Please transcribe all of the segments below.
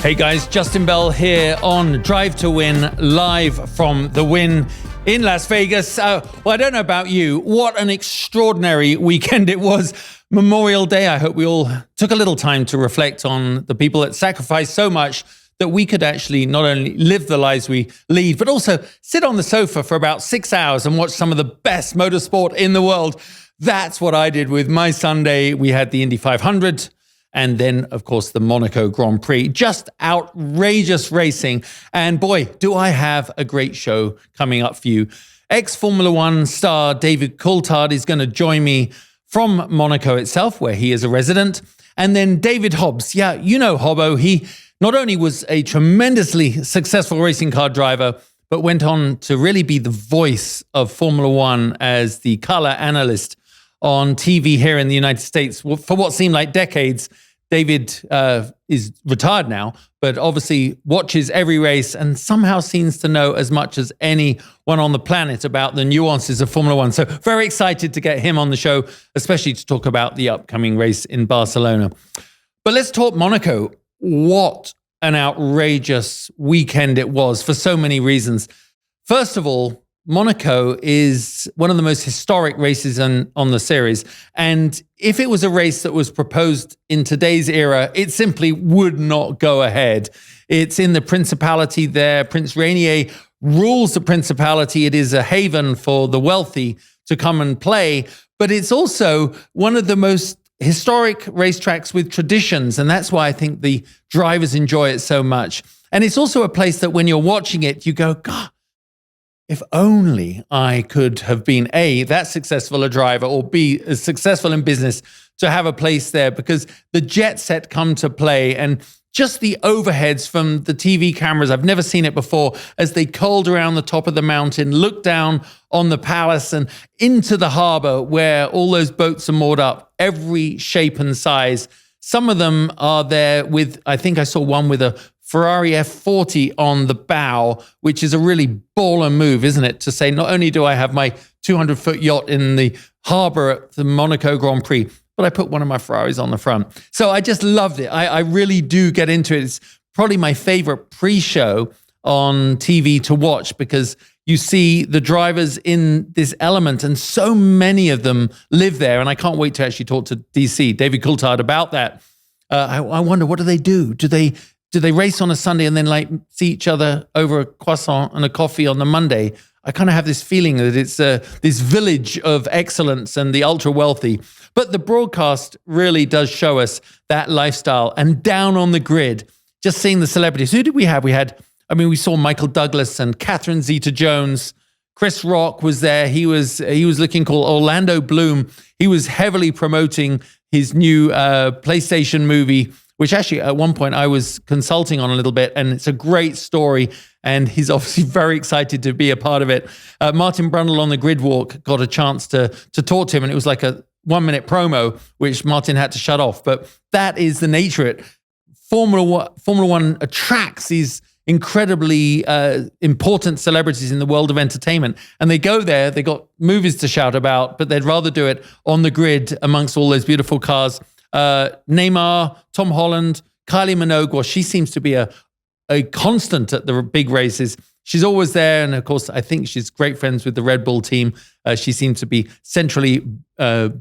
Hey guys, Justin Bell here on Drive to Win, live from the Wynn in Las Vegas. Well, I don't know about you. What an extraordinary weekend it was. Memorial Day. I hope we all took a little time to reflect on the people that sacrificed so much that we could actually not only live the lives we lead, but also sit on the sofa for about 6 hours and watch some of the best motorsport in the world. That's what I did with my Sunday. We had the Indy 500. And then, of course, the Monaco Grand Prix. Just outrageous racing. And boy, do I have a great show coming up for you. Ex-Formula One star David Coulthard is going to join me from Monaco itself, where he is a resident. And then David Hobbs. Yeah, you know Hobbo. He not only was a tremendously successful racing car driver, but went on to really be the voice of Formula One as the color analyst on TV here in the United States for what seemed like decades. David is retired now, but obviously watches every race and somehow seems to know as much as anyone on the planet about the nuances of Formula One. So very excited to get him on the show, especially to talk about the upcoming race in Barcelona. But let's talk Monaco. What an outrageous weekend it was for so many reasons. First of all, Monaco is one of the most historic races on the series. And if it was a race that was proposed in today's era, it simply would not go ahead. It's in the Principality there. Prince Rainier rules the Principality. It is a haven for the wealthy to come and play. But it's also one of the most historic racetracks with traditions. And that's why I think the drivers enjoy it so much. And it's also a place that when you're watching it, you go, God, if only I could have been A, that successful a driver, or B, as successful in business to have a place there, because the jet set come to play and just the overheads from the TV cameras, I've never seen it before, as they curled around the top of the mountain, looked down on the palace and into the harbor where all those boats are moored up, every shape and size. Some of them are there with, I think I saw one with a Ferrari F40 on the bow, which is a really baller move, isn't it? To say, not only do I have my 200-foot yacht in the harbor at the Monaco Grand Prix, but I put one of my Ferraris on the front. So I just loved it. I really do get into it. It's probably my favorite pre-show on TV to watch because you see the drivers in this element and so many of them live there. And I can't wait to actually talk to DC, David Coulthard, about that. I wonder, what do they do? Do they race on a Sunday and then like see each other over a croissant and a coffee on the Monday? I kind of have this feeling that it's this village of excellence and the ultra wealthy. But the broadcast really does show us that lifestyle. And down on the grid, just seeing the celebrities. Who did we have? We saw Michael Douglas and Catherine Zeta-Jones. Chris Rock was there. He was looking cool. Orlando Bloom. He was heavily promoting his new PlayStation movie, which actually at one point I was consulting on a little bit, and it's a great story, and he's obviously very excited to be a part of it. Martin Brundle on the grid walk got a chance to talk to him, and it was like a 1-minute promo, which Martin had to shut off. But that is the nature of it. Formula One attracts these incredibly important celebrities in the world of entertainment, and they go there, they got movies to shout about, but they'd rather do it on the grid amongst all those beautiful cars. Neymar, Tom Holland, Kylie Minogue, well, she seems to be a constant at the big races. She's always there. And of course, I think she's great friends with the Red Bull team. She seems to be centrally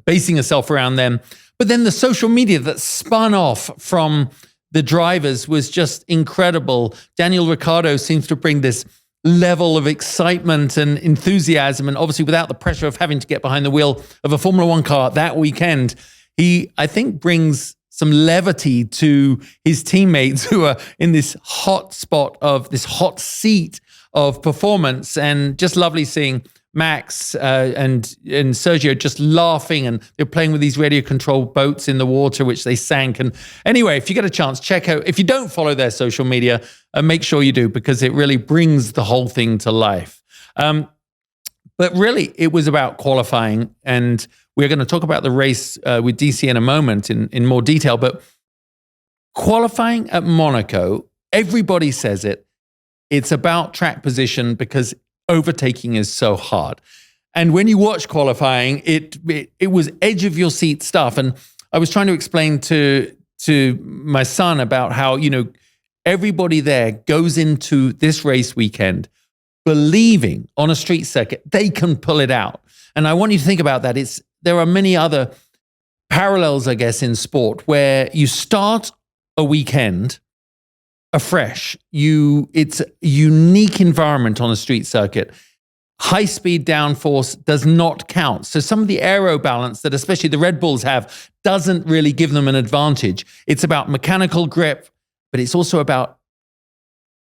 basing herself around them. But then the social media that spun off from the drivers was just incredible. Daniel Ricciardo seems to bring this level of excitement and enthusiasm. And obviously without the pressure of having to get behind the wheel of a Formula One car that weekend, he, I think, brings some levity to his teammates who are in this hot spot of this hot seat of performance. And just lovely seeing Max and Sergio just laughing, and they're playing with these radio controlled boats in the water, which they sank. And anyway, if you get a chance, check out, if you don't follow their social media, make sure you do, because it really brings the whole thing to life. But really, it was about qualifying, and we're going to talk about the race with DC in a moment in more detail. But qualifying at Monaco, everybody says it. It's about track position because overtaking is so hard. And when you watch qualifying, it was edge of your seat stuff. And I was trying to explain to my son about how, everybody there goes into this race weekend believing on a street circuit they can pull it out. And I want you to think about that. There are many other parallels, I guess, in sport where you start a weekend afresh. It's a unique environment on a street circuit. High-speed downforce does not count. So some of the aero balance that especially the Red Bulls have doesn't really give them an advantage. It's about mechanical grip, but it's also about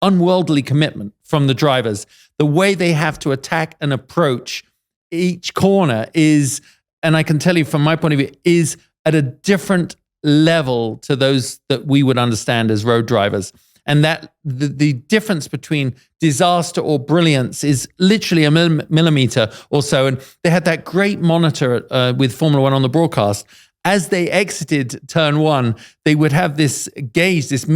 unworldly commitment from the drivers. The way they have to attack and approach each corner is, and I can tell you from my point of view, is at a different level to those that we would understand as road drivers. And that the difference between disaster or brilliance is literally a millimeter or so. And they had that great monitor with Formula One on the broadcast. As they exited turn one, they would have this gauge, this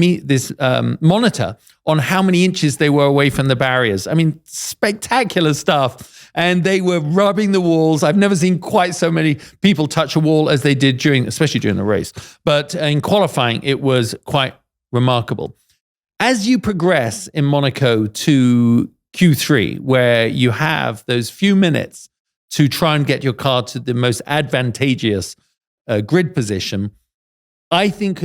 monitor on how many inches they were away from the barriers. I mean, spectacular stuff. And they were rubbing the walls. I've never seen quite so many people touch a wall as they did especially during the race. But in qualifying, it was quite remarkable. As you progress in Monaco to Q3, where you have those few minutes to try and get your car to the most advantageous grid position, I think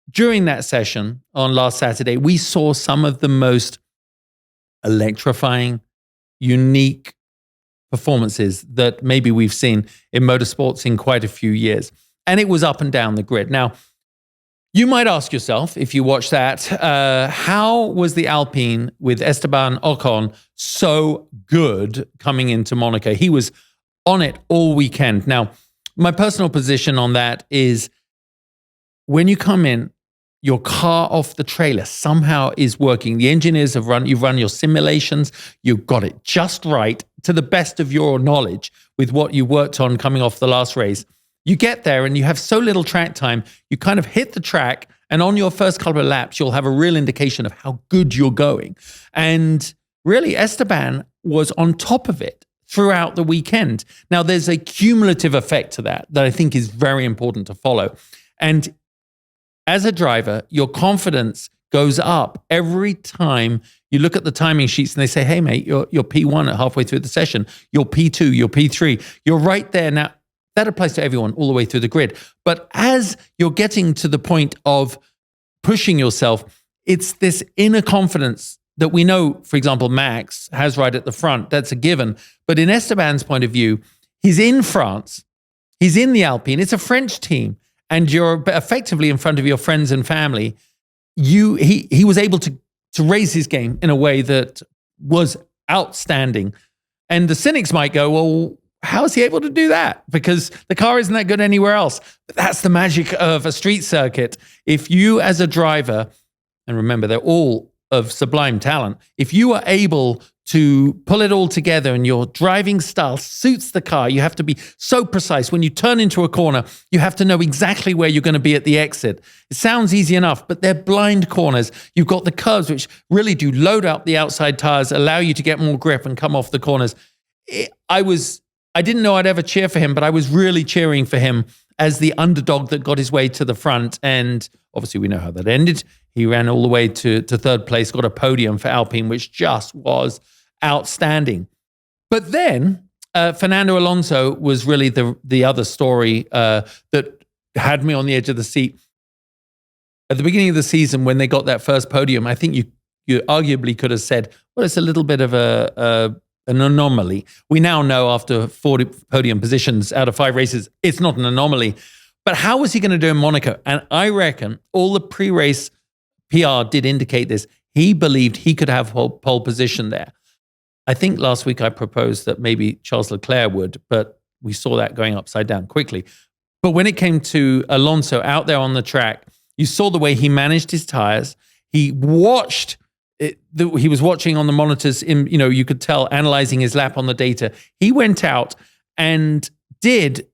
during that session on last Saturday, we saw some of the most electrifying, unique performances that maybe we've seen in motorsports in quite a few years. And it was up and down the grid. Now, you might ask yourself, if you watch that, how was the Alpine with Esteban Ocon so good coming into Monaco? He was on it all weekend. Now, my personal position on that is when you come in, your car off the trailer somehow is working. The engineers you've run your simulations, you've got it just right to the best of your knowledge with what you worked on coming off the last race. You get there and you have so little track time, you kind of hit the track, and on your first couple of laps, you'll have a real indication of how good you're going. And really, Esteban was on top of it throughout the weekend. Now, there's a cumulative effect to that I think is very important to follow. And as a driver, your confidence goes up every time you look at the timing sheets and they say, hey, mate, you're P1 at halfway through the session, you're P2, you're P3, you're right there. Now, that applies to everyone all the way through the grid. But as you're getting to the point of pushing yourself, it's this inner confidence that we know, for example, Max has right at the front. That's a given. But in Esteban's point of view, he's in France. He's in the Alpine. It's a French team. And you're effectively in front of your friends and family. He was able to raise his game in a way that was outstanding. And the cynics might go, well, how is he able to do that? Because the car isn't that good anywhere else. But that's the magic of a street circuit. If you as a driver, and remember, they're all of sublime talent, if you are able to pull it all together and your driving style suits the car, you have to be so precise. When you turn into a corner, you have to know exactly where you're going to be at the exit. It sounds easy enough, but they're blind corners. You've got the curves, which really do load up the outside tires, allow you to get more grip and come off the corners. I didn't know I'd ever cheer for him, but I was really cheering for him as the underdog that got his way to the front. And obviously we know how that ended. He ran all the way to third place, got a podium for Alpine, which just was outstanding. But then Fernando Alonso was really the other story that had me on the edge of the seat. At the beginning of the season, when they got that first podium, I think you arguably could have said, well, it's a little bit of an anomaly. We now know after 40 podium positions out of 5 races, it's not an anomaly. But how was he going to do in Monaco? And I reckon all the pre-race PR did indicate this. He believed he could have pole position there. I think last week I proposed that maybe Charles Leclerc would, but we saw that going upside down quickly. But when it came to Alonso out there on the track, you saw the way he managed his tires. He watched he was watching on the monitors, you could tell, analyzing his lap on the data. He went out and did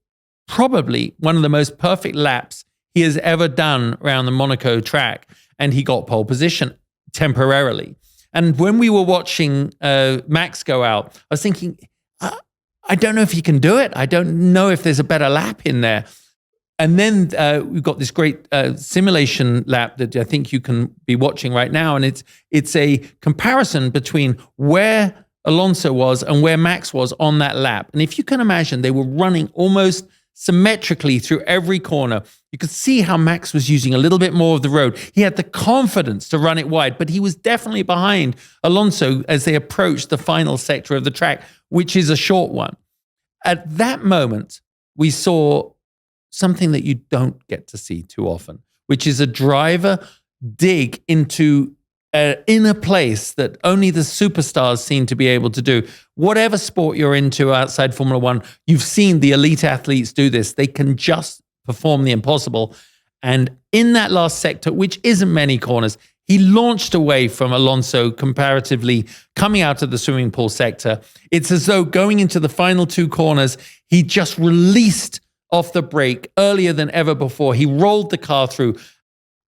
probably one of the most perfect laps he has ever done around the Monaco track. And he got pole position temporarily. And when we were watching Max go out, I was thinking, I don't know if he can do it. I don't know if there's a better lap in there. And then we've got this great simulation lap that I think you can be watching right now. And it's a comparison between where Alonso was and where Max was on that lap. And if you can imagine, they were running almost symmetrically through every corner. You could see how Max was using a little bit more of the road. He had the confidence to run it wide, but he was definitely behind Alonso as they approached the final sector of the track, which is a short one. At that moment, we saw something that you don't get to see too often, which is a driver dig into an inner place that only the superstars seem to be able to do. Whatever sport you're into outside Formula One, you've seen the elite athletes do this. They can just perform the impossible. And in that last sector, which isn't many corners, he launched away from Alonso comparatively coming out of the swimming pool sector. It's as though going into the final two corners, he just released off the brake earlier than ever before. He rolled the car through.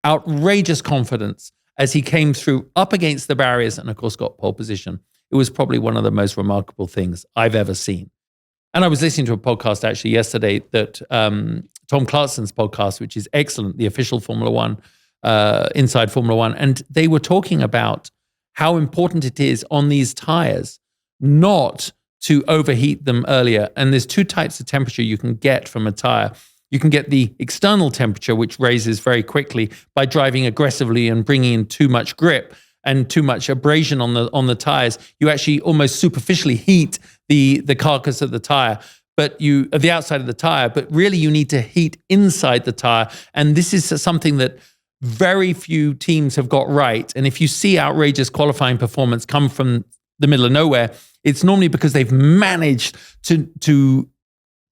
Outrageous confidence as he came through up against the barriers and, of course, got pole position. It was probably one of the most remarkable things I've ever seen. And I was listening to a podcast actually yesterday that Tom Clarkson's podcast, which is excellent, the official Formula One, Inside Formula One, and they were talking about how important it is on these tires not to overheat them earlier. And there's two types of temperature you can get from a tire. You can get the external temperature, which raises very quickly by driving aggressively and bringing in too much grip and too much abrasion on the tires. You actually almost superficially heat the carcass of the tire, but the outside of the tire. But really, you need to heat inside the tire, and this is something that very few teams have got right. And if you see outrageous qualifying performance come from the middle of nowhere, it's normally because they've managed to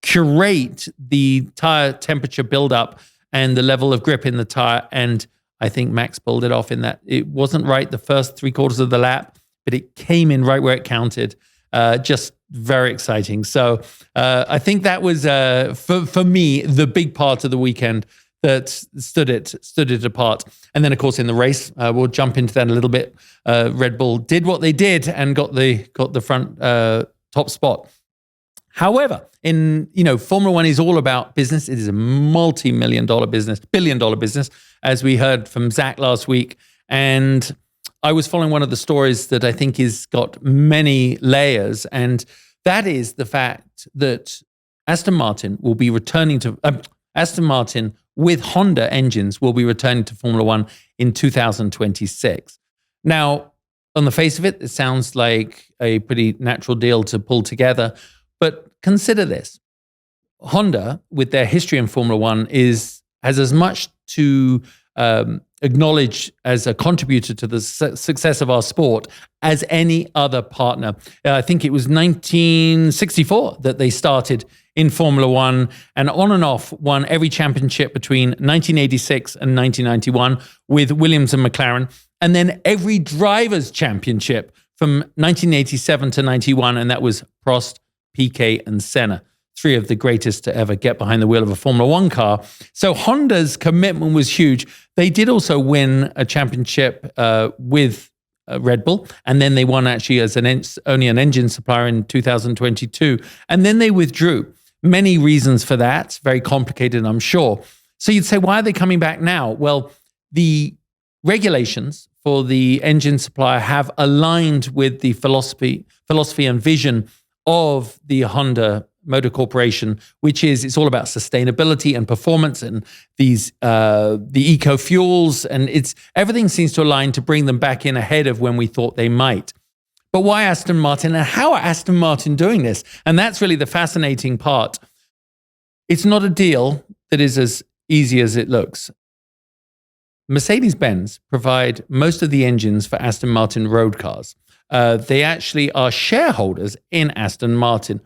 curate the tire temperature buildup and the level of grip in the tire. And I think Max pulled it off in that. It wasn't right the first 3/4 of the lap, but it came in right where it counted. Just very exciting. So I think that was, for me, the big part of the weekend that stood it apart. And then, of course, in the race, we'll jump into that a little bit. Red Bull did what they did and got the front top spot. However, Formula One is all about business. It is a multi-million-dollar business, billion-dollar business, as we heard from Zach last week. And I was following one of the stories that I think has got many layers, and that is the fact that Aston Martin with Honda engines will be returning to Formula One in 2026. Now, on the face of it, it sounds like a pretty natural deal to pull together. But consider this. Honda, with their history in Formula One, has as much to acknowledge as a contributor to the success of our sport as any other partner. I think it was 1964 that they started in Formula One, and on and off won every championship between 1986 and 1991 with Williams and McLaren, and then every driver's championship from 1987 to 91, and that was Prost, Piquet, and Senna, three of the greatest to ever get behind the wheel of a Formula One car. So Honda's commitment was huge. They did also win a championship with Red Bull, and then they won actually as only an engine supplier in 2022, and then they withdrew. Many reasons for that, very complicated, I'm sure. So you'd say, why are they coming back now? Well, the regulations for the engine supplier have aligned with the philosophy and vision of the Honda Motor Corporation, which is it's all about sustainability and performance and the eco fuels, and everything seems to align to bring them back in ahead of when we thought they might. But why Aston Martin, and how are Aston Martin doing this? And that's really the fascinating part. It's not a deal that is as easy as it looks. Mercedes-Benz provide most of the engines for Aston Martin road cars. They actually are shareholders in Aston Martin.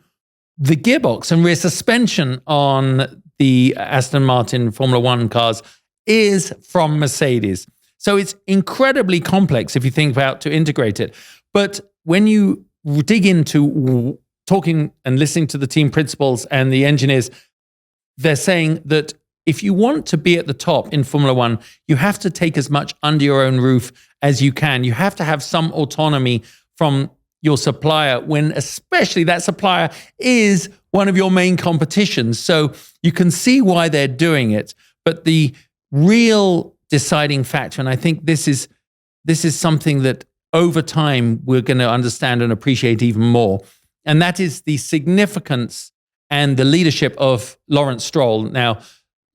The gearbox and rear suspension on the Aston Martin Formula One cars is from Mercedes. So it's incredibly complex if you think about to integrate it. But when you dig into talking and listening to the team principals and the engineers, they're saying that if you want to be at the top in Formula One, you have to take as much under your own roof as you can. You have to have some autonomy from your supplier when especially that supplier is one of your main competitions. So you can see why they're doing it. But the real deciding factor, and I think this is something that over time we're going to understand and appreciate even more, and that is the significance and the leadership of Lawrence Stroll. Now,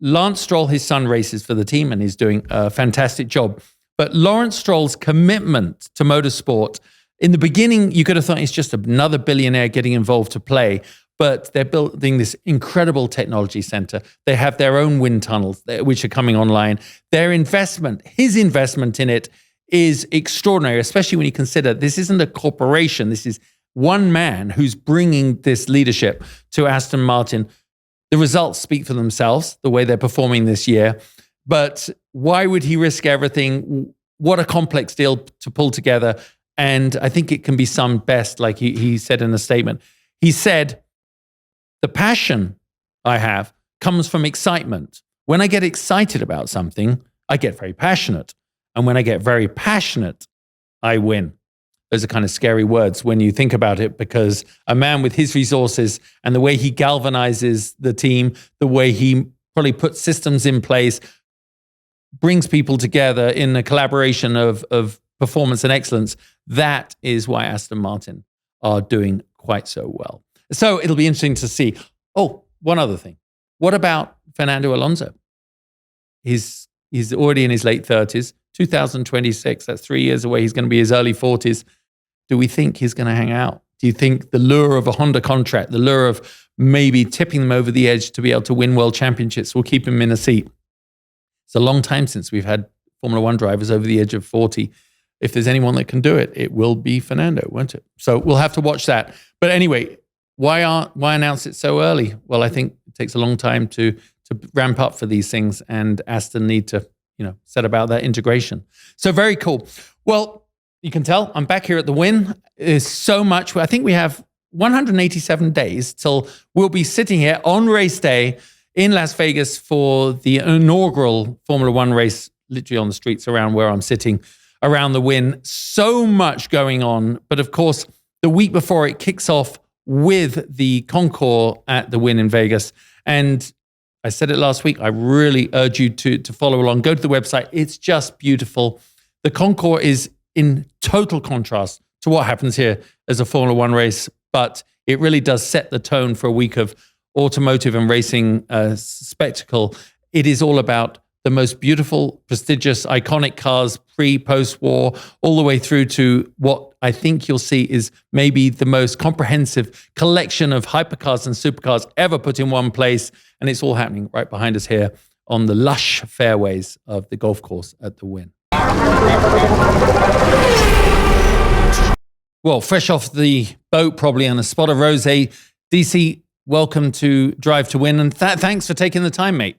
Lance Stroll, his son, races for the team and he's doing a fantastic job. But Lawrence Stroll's commitment to motorsport, in the beginning, you could have thought he's just another billionaire getting involved to play, but they're building this incredible technology center. They have their own wind tunnels, which are coming online. Their investment, his investment in it is extraordinary, especially when you consider this isn't a corporation. This is one man who's bringing this leadership to Aston Martin. The results speak for themselves, the way they're performing this year. But why would he risk everything? What a complex deal to pull together. And I think it can be summed best, like he said in a statement. He said, the passion I have comes from excitement. When I get excited about something, I get very passionate. And when I get very passionate, I win. Those are kind of scary words when you think about it, because a man with his resources and the way he galvanizes the team, the way he probably puts systems in place, brings people together in a collaboration of performance and excellence. That is why Aston Martin are doing quite so well. So it'll be interesting to see. Oh, one other thing. What about Fernando Alonso? He's already in his late 30s, 2026. That's 3 years away. He's going to be his early 40s. Do we think he's going to hang out? Do you think the lure of a Honda contract, the lure of maybe tipping them over the edge to be able to win world championships will keep him in a seat? It's a long time since we've had Formula One drivers over the age of 40. If there's anyone that can do it, it will be Fernando, won't it? So we'll have to watch that. But anyway, why announce it so early? Well, I think it takes a long time to ramp up for these things, and Aston need to, set about that integration. So very cool. Well, you can tell I'm back here at the Wynn. There's so much. I think we have 187 days till we'll be sitting here on race day in Las Vegas for the inaugural Formula One race, literally on the streets around where I'm sitting around the Wynn. So much going on. But of course, the week before it kicks off with the Concours at the Wynn in Vegas. And I said it last week, I really urge you to follow along. Go to the website. It's just beautiful. The Concours is in total contrast to what happens here as a Formula One race, but it really does set the tone for a week of automotive and racing spectacle. It is all about the most beautiful, prestigious, iconic cars, pre, post-war, all the way through to what I think you'll see is maybe the most comprehensive collection of hypercars and supercars ever put in one place. And it's all happening right behind us here on the lush fairways of the golf course at the Wynn. Well, fresh off the boat, probably on a spot of rosé. DC, welcome to Drive to Win, and thanks for taking the time, mate.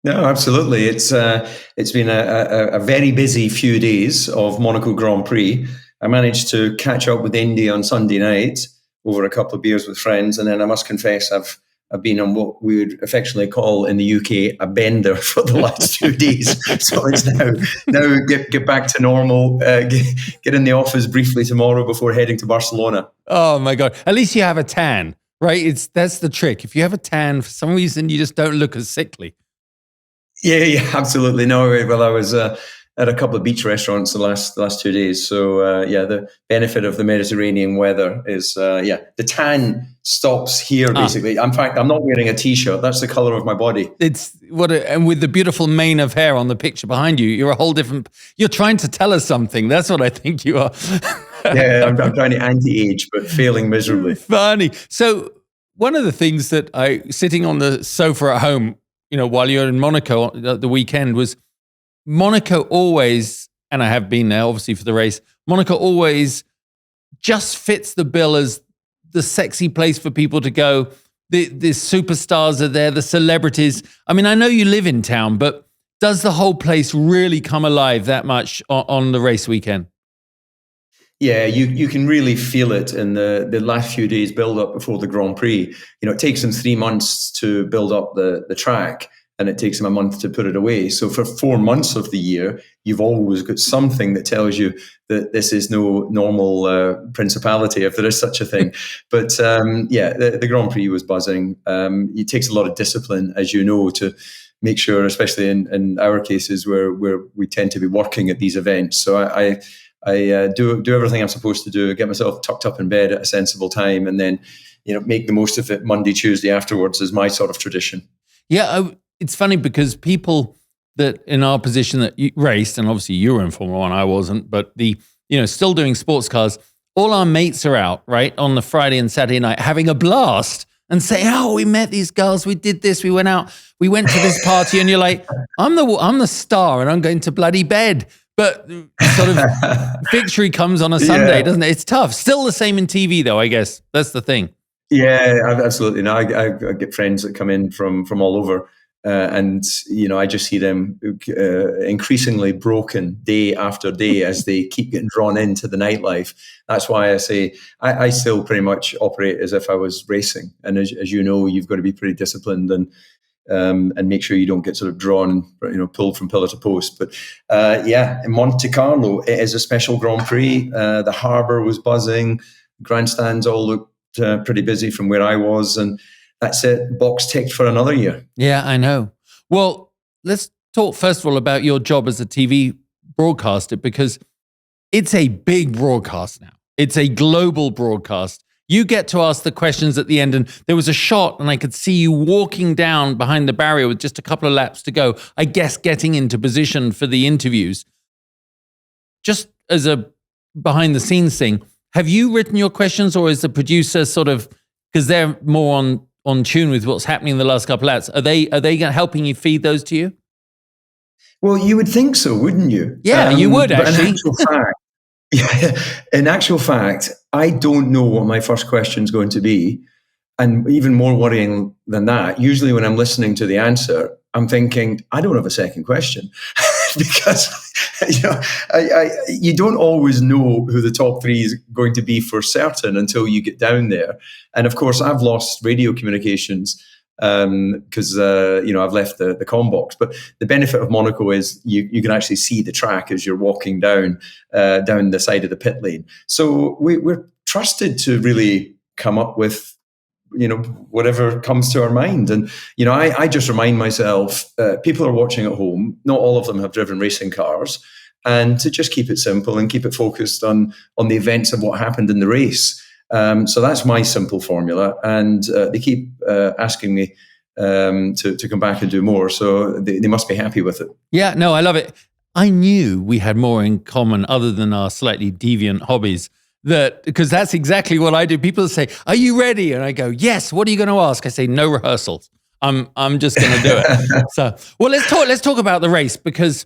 No, absolutely. It's been a very busy few days of Monaco Grand Prix. I managed to catch up with Indy on Sunday night over a couple of beers with friends, and then I must confess I've been on what we would affectionately call in the UK a bender for the last 2 days. So it's now get back to normal, get in the office briefly tomorrow before heading to Barcelona. Oh my God. At least you have a tan, right? That's the trick. If you have a tan, for some reason, you just don't look as sickly. Yeah, absolutely. No, well, I was at a couple of beach restaurants the last 2 days. So the benefit of the Mediterranean weather is the tan stops here basically. In fact, I'm not wearing a t-shirt. That's the color of my body. And with the beautiful mane of hair on the picture behind you, you're a whole different. You're trying to tell us something. That's what I think you are. Yeah, I'm trying to anti-age, but failing miserably. Funny. So one of the things that sitting on the sofa at home, while you're in Monaco the weekend, was Monaco always, and I have been there obviously for the race, Monaco always just fits the bill as the sexy place for people to go. The superstars are there, the celebrities. I mean, I know you live in town, but does the whole place really come alive that much on the race weekend? Yeah, you can really feel it in the last few days build up before the Grand Prix. It takes them 3 months to build up the track. and it takes them a month to put it away. So for 4 months of the year, you've always got something that tells you that this is no normal principality, if there is such a thing. But the Grand Prix was buzzing. It takes a lot of discipline, as you know, to make sure, especially in our cases where we tend to be working at these events. So I do everything I'm supposed to do, get myself tucked up in bed at a sensible time, and then make the most of it Monday, Tuesday afterwards is my sort of tradition. Yeah, it's funny because people that in our position that you raced, and obviously you were in Formula One, I wasn't, but still doing sports cars, all our mates are out, right, on the Friday and Saturday night having a blast and say, oh, we met these girls, we did this, we went out, we went to this party, and you're like, I'm the star and I'm going to bloody bed. But sort of victory comes on a Sunday, doesn't it? It's tough. Still the same in TV, though, I guess. That's the thing. Yeah, absolutely. No, I get friends that come in from all over, and I just see them increasingly broken day after day as they keep getting drawn into the nightlife. That's why I say I still pretty much operate as if I was racing, and as you know, you've got to be pretty disciplined and make sure you don't get sort of drawn, pulled from pillar to post. But in Monte Carlo, it is a special Grand Prix. The harbour was buzzing, grandstands all looked pretty busy from where I was, and that's it, box ticked for another year. Yeah, I know. Well, let's talk first of all about your job as a TV broadcaster, because it's a big broadcast now. It's a global broadcast. You get to ask the questions at the end, and there was a shot and I could see you walking down behind the barrier with just a couple of laps to go, I guess getting into position for the interviews. Just as a behind the scenes thing, have you written your questions, or is the producer sort of, because they're more on tune with what's happening in the last couple of laps, are they helping you feed those to you? Well, you would think so, wouldn't you? Yeah, you would actually. In actual fact, I don't know what my first question is going to be. And even more worrying than that, usually when I'm listening to the answer, I'm thinking, I don't have a second question. Because you don't always know who the top three is going to be for certain until you get down there. And of course, I've lost radio communications because I've left the comm box. But the benefit of Monaco is you can actually see the track as you're walking down the side of the pit lane. So we're trusted to really come up with whatever comes to our mind. And I just remind myself, people are watching at home. Not all of them have driven racing cars, and to just keep it simple and keep it focused on the events of what happened in the race. So that's my simple formula, and they keep asking me to come back and do more. So they must be happy with it. Yeah, no, I love it. I knew we had more in common other than our slightly deviant hobbies. Because that's exactly what I do. People say, "Are you ready?" And I go, "Yes." What are you going to ask? I say, "No rehearsals. I'm just going to do it." So, well, let's talk about the race, because,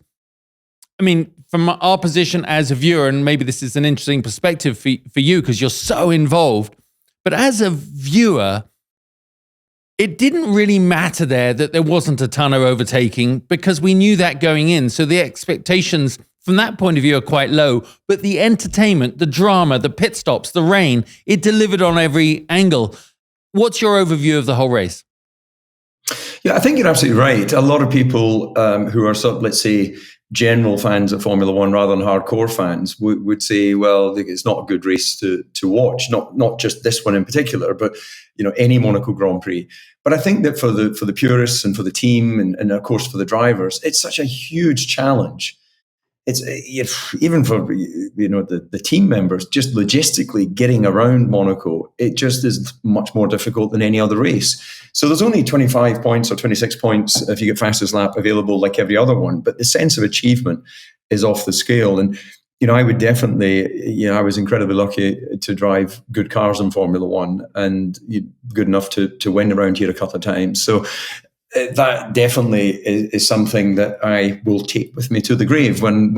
I mean, from our position as a viewer, and maybe this is an interesting perspective for you because you're so involved. But as a viewer, it didn't really matter that there wasn't a ton of overtaking, because we knew that going in. So the expectations from that point of view are quite low, but the entertainment, the drama, the pit stops, the rain, it delivered on every angle. What's your overview of the whole race? Yeah, I think you're absolutely right. A lot of people who are sort of, let's say, general fans of Formula One rather than hardcore fans would say, well, it's not a good race to watch. Not just this one in particular, but any Monaco Grand Prix. But I think that for the purists and for the team and of course for the drivers, it's such a huge challenge. It's even for the team members, just logistically getting around Monaco, it just is much more difficult than any other race. So there's only 25 points or 26 points if you get fastest lap available like every other one, but the sense of achievement is off the scale. And I would definitely, I was incredibly lucky to drive good cars in Formula One, and good enough to win around here a couple of times. So that definitely is something that I will take with me to the grave when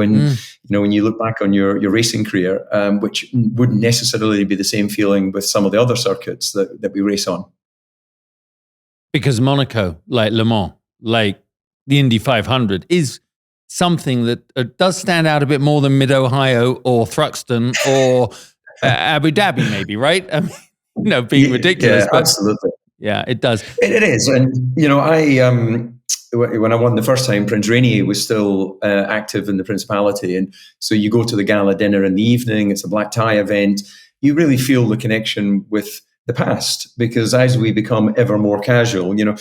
you look back on your racing career, which wouldn't necessarily be the same feeling with some of the other circuits that we race on. Because Monaco, like Le Mans, like the Indy 500, is something that does stand out a bit more than Mid-Ohio or Thruxton or Abu Dhabi, maybe, right? I mean, being ridiculous. Yeah, but absolutely. yeah, it does. It is. And, when I won the first time, Prince Rainier was still active in the Principality. And so you go to the gala dinner in the evening, it's a black tie event. You really feel the connection with the past, because as we become ever more casual, a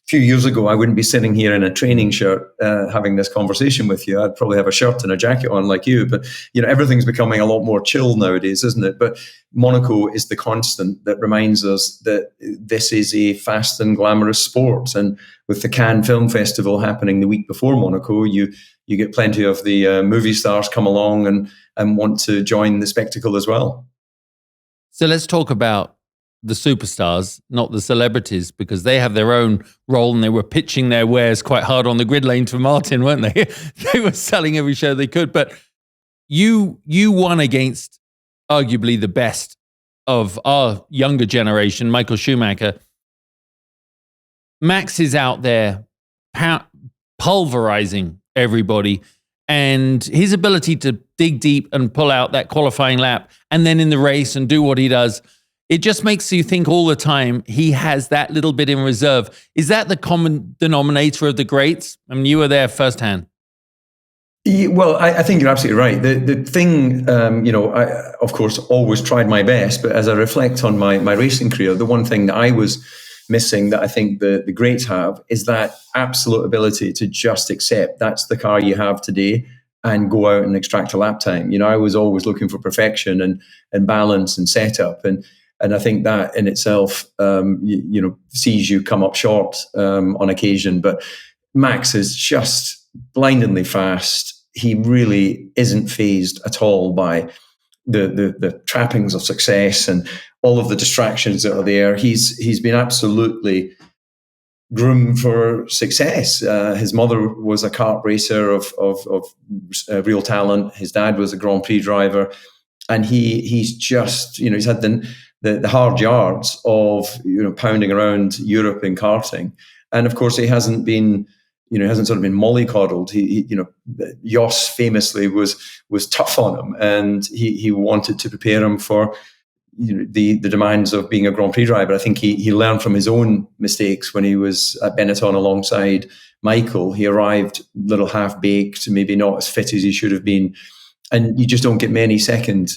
few years ago, I wouldn't be sitting here in a training shirt having this conversation with you. I'd probably have a shirt and a jacket on like you. But, everything's becoming a lot more chill nowadays, isn't it? But Monaco is the constant that reminds us that this is a fast and glamorous sport. And with the Cannes Film Festival happening the week before Monaco, you get plenty of the movie stars come along and want to join the spectacle as well. So let's talk about the superstars, not the celebrities, because they have their own role and they were pitching their wares quite hard on the grid lane for Martin, weren't they? They were selling every show they could. But you won against arguably the best of our younger generation, Michael Schumacher. Max is out there pulverizing everybody, and his ability to dig deep and pull out that qualifying lap and then in the race and do what he does, it just makes you think all the time he has that little bit in reserve. Is that the common denominator of the greats? I mean, you were there firsthand. Well, I think you're absolutely right. The thing, I, of course, always tried my best, but as I reflect on my racing career, the one thing that I was missing that I think the greats have is that absolute ability to just accept that's the car you have today and go out and extract a lap time. I was always looking for perfection and balance and setup. And I think that in itself, sees you come up short on occasion. But Max is just blindingly fast. He really isn't fazed at all by the trappings of success and all of the distractions that are there. He's been absolutely groomed for success. His mother was a kart racer of real talent. His dad was a Grand Prix driver, and he's just he's had the hard yards of pounding around Europe in karting, and of course he hasn't been hasn't sort of been mollycoddled. Jos famously was tough on him, and he wanted to prepare him for the demands of being a Grand Prix driver. I think he learned from his own mistakes when he was at Benetton alongside Michael. He arrived a little half-baked, maybe not as fit as he should have been, and you just don't get many second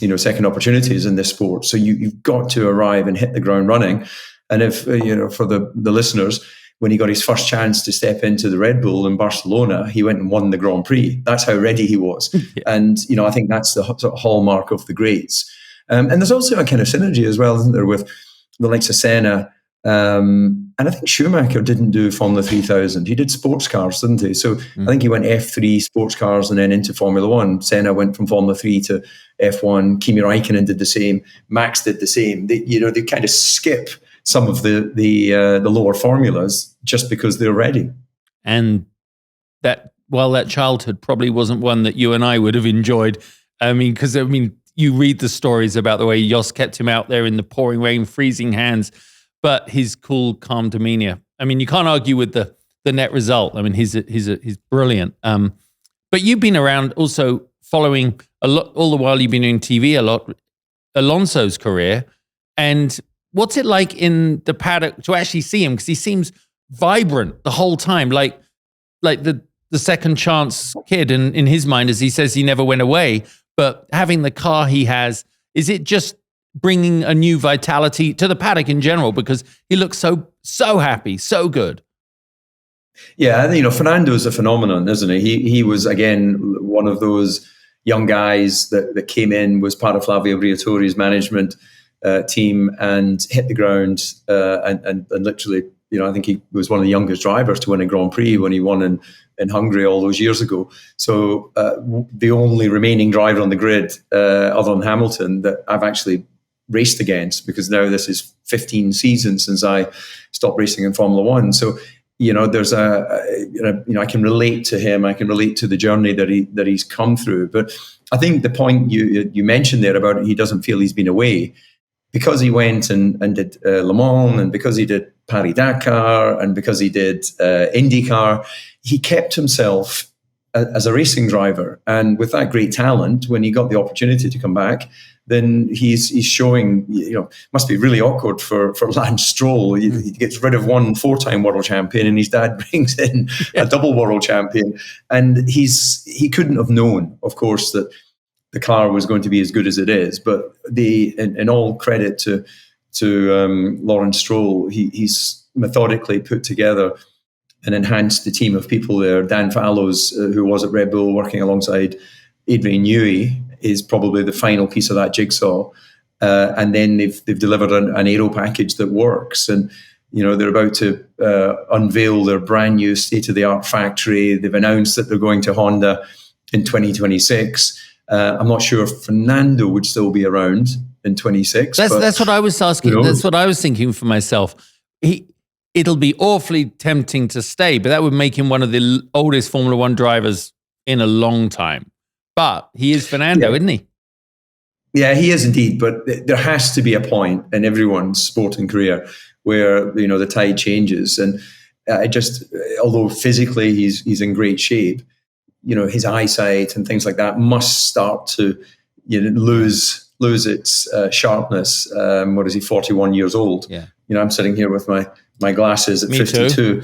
opportunities in this sport. So you've got to arrive and hit the ground running. And if for the listeners, when he got his first chance to step into the Red Bull in Barcelona, he went and won the Grand Prix. That's how ready he was. Yeah. And I think that's the sort of hallmark of the greats. And there's also a kind of synergy as well, isn't there, with the likes of Senna. And I think Schumacher didn't do Formula 3000. He did sports cars, didn't he? So I think he went F3 sports cars and then into Formula 1. Senna went from Formula 3 to F1. Kimi Räikkönen did the same. Max did the same. They kind of skip some of the lower formulas just because they're ready. And that childhood probably wasn't one that you and I would have enjoyed. Because you read the stories about the way Jos kept him out there in the pouring rain, freezing hands, but his cool, calm demeanor. You can't argue with the net result. He's brilliant. But you've been around also following a lot, all the while you've been doing TV a lot, Alonso's career. And what's it like in the paddock to actually see him? Because he seems vibrant the whole time, like the second chance kid in his mind, as he says he never went away. But having the car he has, is it just bringing a new vitality to the paddock in general? Because he looks so happy, so good. Yeah, Fernando's a phenomenon, isn't he? He was, again, one of those young guys that came in, was part of Flavio Briatore's management team, and hit the ground and literally, I think he was one of the youngest drivers to win a Grand Prix when he won in Hungary all those years ago. So the only remaining driver on the grid, other than Hamilton, that I've actually raced against, because now this is 15 seasons since I stopped racing in Formula One. So there's I can relate to him. I can relate to the journey that he's come through. But I think the point you mentioned there about he doesn't feel he's been away, because he went and did Le Mans, and because he did Paris-Dakar, and because he did IndyCar, he kept himself as a racing driver. And with that great talent, when he got the opportunity to come back, then he's showing, must be really awkward for Lance Stroll. He gets rid of one 4-time world champion, and his dad brings in a double world champion. And he couldn't have known, of course, that the car was going to be as good as it is. But in all credit to Lawrence Stroll, he's methodically put together and enhanced the team of people there. Dan Fallows, who was at Red Bull working alongside Adrian Newey, is probably the final piece of that jigsaw. And then they've delivered an aero package that works. And, they're about to unveil their brand new state-of-the-art factory. They've announced that they're going to Honda in 2026. I'm not sure if Fernando would still be around in 26. That's what I was asking. That's what I was thinking for myself. It'll be awfully tempting to stay, but that would make him one of the oldest Formula One drivers in a long time. But he is Fernando, isn't he? Yeah, he is indeed. But there has to be a point in everyone's sporting career where the tide changes, and although physically he's in great shape, his eyesight and things like that must start to lose its sharpness. What is he? 41 years old. Yeah. I'm sitting here with my glasses at Me 52. too.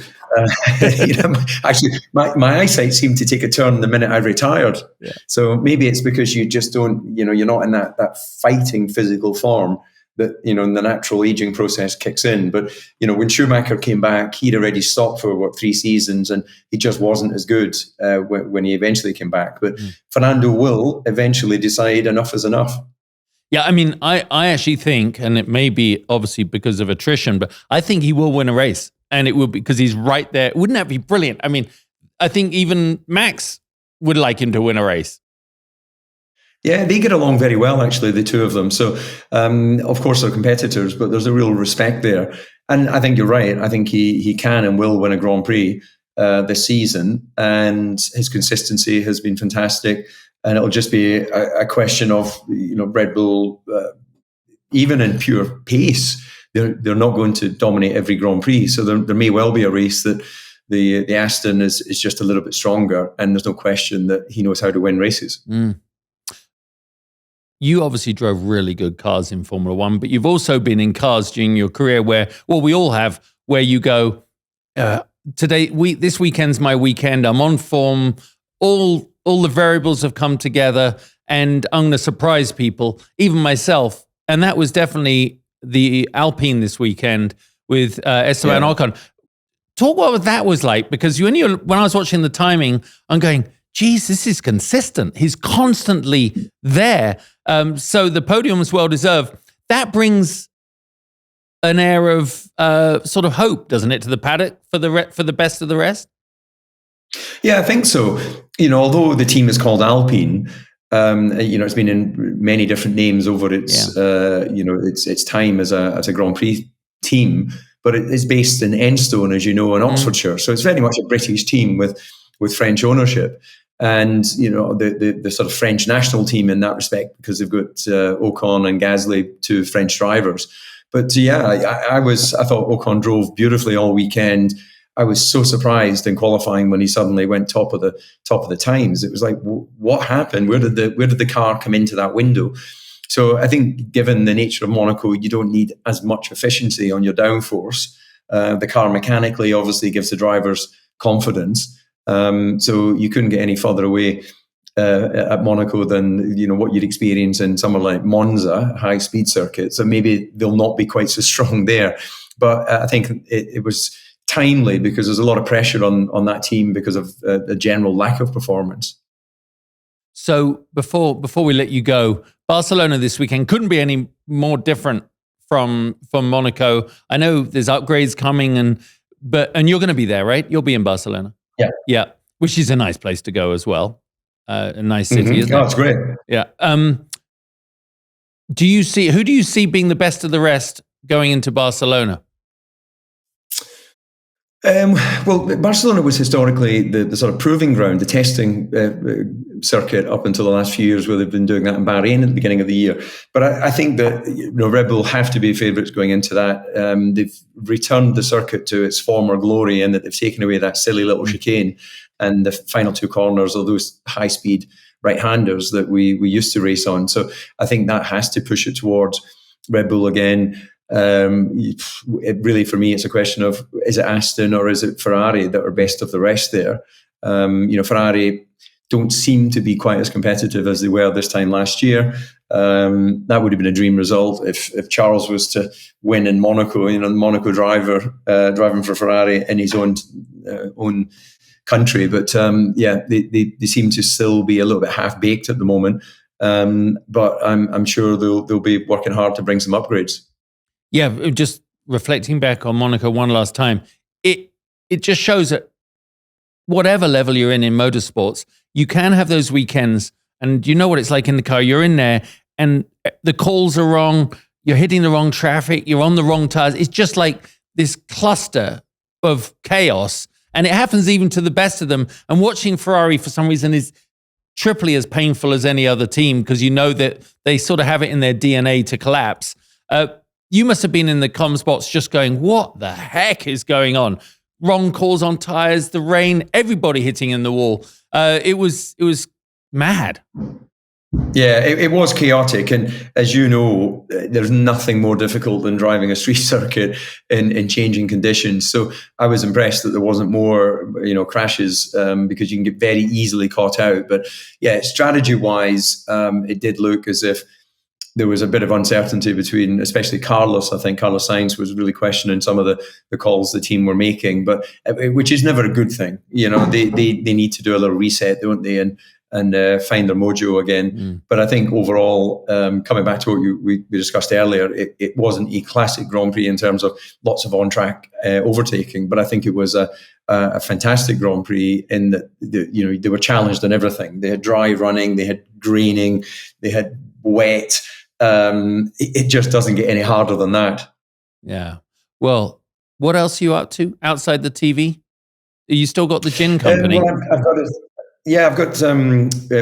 Actually, my eyesight seemed to take a turn the minute I retired. Yeah. So maybe it's because you just don't, you're not in that fighting physical form that, the natural aging process kicks in. But, when Schumacher came back, he'd already stopped for 3 seasons, and he just wasn't as good when he eventually came back. But Fernando will eventually decide enough is enough. Yeah, I mean, I actually think, and it may be obviously because of attrition, but I think he will win a race. And it will be because he's right there. Wouldn't that be brilliant? I mean, I think even Max would like him to win a race. Yeah, they get along very well, actually, the two of them. So, of course, they're competitors, but there's a real respect there. And I think you're right. I think he can and will win a Grand Prix this season. And his consistency has been fantastic. And it'll just be a question of, Red Bull, even in pure pace, they're not going to dominate every Grand Prix. So there may well be a race that the Aston is just a little bit stronger, and there's no question that he knows how to win races. You obviously drove really good cars in Formula One, but you've also been in cars during your career where we all have, where you go, this weekend's my weekend, I'm on form, all the variables have come together, and I'm going to surprise people, even myself. And that was definitely the Alpine this weekend with Esteban Ocon. Talk what that was like, because when I was watching the timing, I'm going, geez, this is consistent. He's constantly there. So the podium was well deserved. That brings an air of sort of hope, doesn't it, to the paddock for the best of the rest? Yeah, I think so. Although the team is called Alpine, it's been in many different names over its time as a Grand Prix team, but it is based in Enstone, as you know, in Oxfordshire. So it's very much a British team with French ownership, and the sort of French national team in that respect, because they've got Ocon and Gasly, two French drivers. But I thought Ocon drove beautifully all weekend. I was so surprised in qualifying when he suddenly went top of the times. It was like, what happened? Where did the car come into that window? So I think, given the nature of Monaco, you don't need as much efficiency on your downforce. The car mechanically obviously gives the drivers confidence. So you couldn't get any further away at Monaco than what you'd experience in somewhere like Monza, high speed circuit. So maybe they'll not be quite so strong there. But I think it was timely, because there's a lot of pressure on that team because of the general lack of performance. So before we let you go, Barcelona this weekend couldn't be any more different from Monaco. I know there's upgrades coming, and you're going to be there, right? You'll be in Barcelona. Yeah, which is a nice place to go as well. A nice city, isn't it? Oh, it's great. Yeah. Who do you see being the best of the rest going into Barcelona? Well, Barcelona was historically the sort of proving ground, the testing circuit up until the last few years, where they've been doing that in Bahrain at the beginning of the year. But I think that Red Bull have to be favourites going into that. They've returned the circuit to its former glory in that they've taken away that silly little chicane. and the final two corners are those high-speed right-handers that we used to race on. So I think that has to push it towards Red Bull again. It really, for me, it's a question of, is it Aston or is it Ferrari that are best of the rest there? Ferrari don't seem to be quite as competitive as they were this time last year. That would have been a dream result if Charles was to win in Monaco. The Monaco driver driving for Ferrari in his own country. But they seem to still be a little bit half baked at the moment. But I'm sure they'll be working hard to bring some upgrades. Yeah, just reflecting back on Monaco one last time, it just shows that whatever level you're in motorsports, you can have those weekends, and you know what it's like in the car. You're in there, and the calls are wrong. You're hitting the wrong traffic. You're on the wrong tires. It's just like this cluster of chaos, and it happens even to the best of them. And watching Ferrari for some reason is triply as painful as any other team, because you know that they sort of have it in their DNA to collapse. You must have been in the comms box just going, what the heck is going on? Wrong calls on tires, the rain, everybody hitting in the wall. It was mad. Yeah, it was chaotic. And as you know, there's nothing more difficult than driving a street circuit in changing conditions. So I was impressed that there wasn't more, crashes, because you can get very easily caught out. But yeah, strategy-wise, it did look as if there was a bit of uncertainty between, especially Carlos. I think Carlos Sainz was really questioning some of the calls the team were making, but which is never a good thing. They need to do a little reset, don't they, and find their mojo again. But I think overall, coming back to what we discussed earlier, it wasn't a classic Grand Prix in terms of lots of on-track overtaking, but I think it was a fantastic Grand Prix in that they were challenged on everything. They had dry running, they had graining, they had wet. It just doesn't get any harder than that. Yeah. Well, what else are you up to outside the TV? You still got the gin company? I've got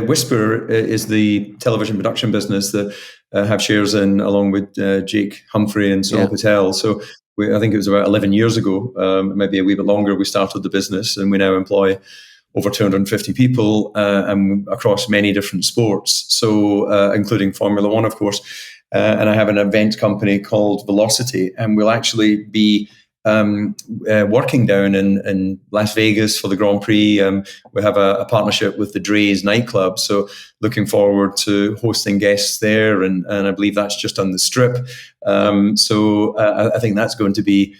Whisper is the television production business that have shares in, along with Jake Humphrey and Sonal Patel. So I think it was about 11 years ago, maybe a wee bit longer, we started the business, and we now employ over 250 people across many different sports, so including Formula One, of course. And I have an event company called Velocity, and we'll actually be working down in Las Vegas for the Grand Prix. We have a partnership with the Dre's nightclub, so looking forward to hosting guests there, and I believe that's just on the Strip. So I think that's going to be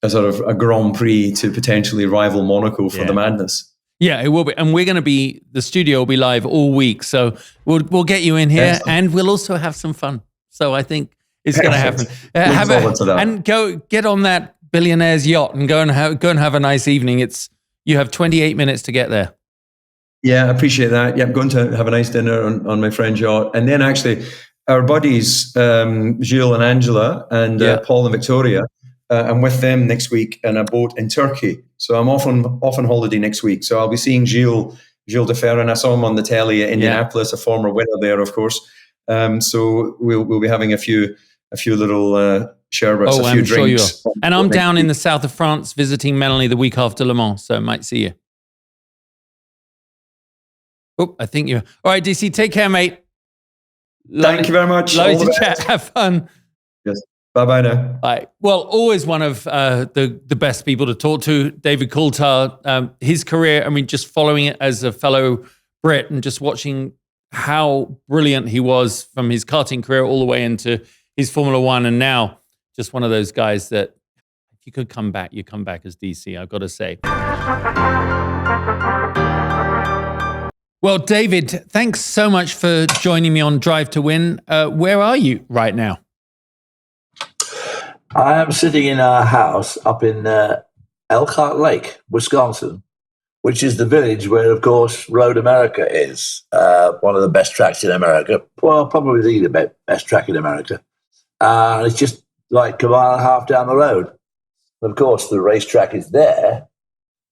a sort of a Grand Prix to potentially rival Monaco for the madness. Yeah, it will be, and we're going to be, the studio will be live all week, so we'll get you in here, and we'll also have some fun. So I think it's going to happen. Look forward to that. And go get on that billionaire's yacht and go and have a nice evening. You have 28 minutes to get there. Yeah, I appreciate that. Yeah, I'm going to have a nice dinner on my friend's yacht, and then actually our buddies Gilles and Angela and Paul and Victoria. I'm with them next week in a boat in Turkey. So I'm off on holiday next week. So I'll be seeing Gilles de Ferran. I saw him on the telly at Indianapolis, a former winner there, of course. So we'll be having a few little sherbets, a few drinks. Sure, and I'm down in the south of France visiting Melanie the week after Le Mans, so I might see you. Oh, I think you're... All right, DC, take care, mate. Thank you very much. Loads to chat. Have fun. Yes. Bye-bye now. Bye. Well, always one of the best people to talk to, David Coulthard. His career, I mean, just following it as a fellow Brit and just watching how brilliant he was from his karting career all the way into his Formula One, and now just one of those guys that if you could come back, you come back as DC, I've got to say. Well, David, thanks so much for joining me on Drive to Win. Where are you right now? I am sitting in our house up in Elkhart Lake, Wisconsin, which is the village where, of course, Road America is, one of the best tracks in America. Well, probably the best track in America. It's just like a mile and a half down the road. Of course, the racetrack is there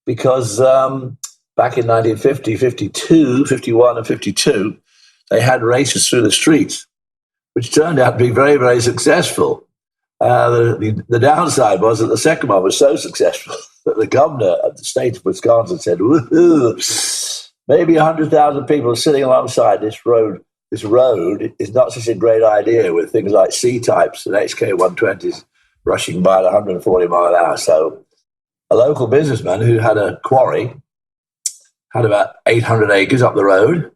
because back in 1950, 52, 51 and 52, they had races through the streets, which turned out to be very, very successful. The downside was that the second one was so successful that the governor of the state of Wisconsin said, "Woohoo, maybe 100,000 people are sitting alongside this road. This road is not such a great idea with things like C-types and HK-120s rushing by at 140 mile an hour." So a local businessman who had a quarry had about 800 acres up the road,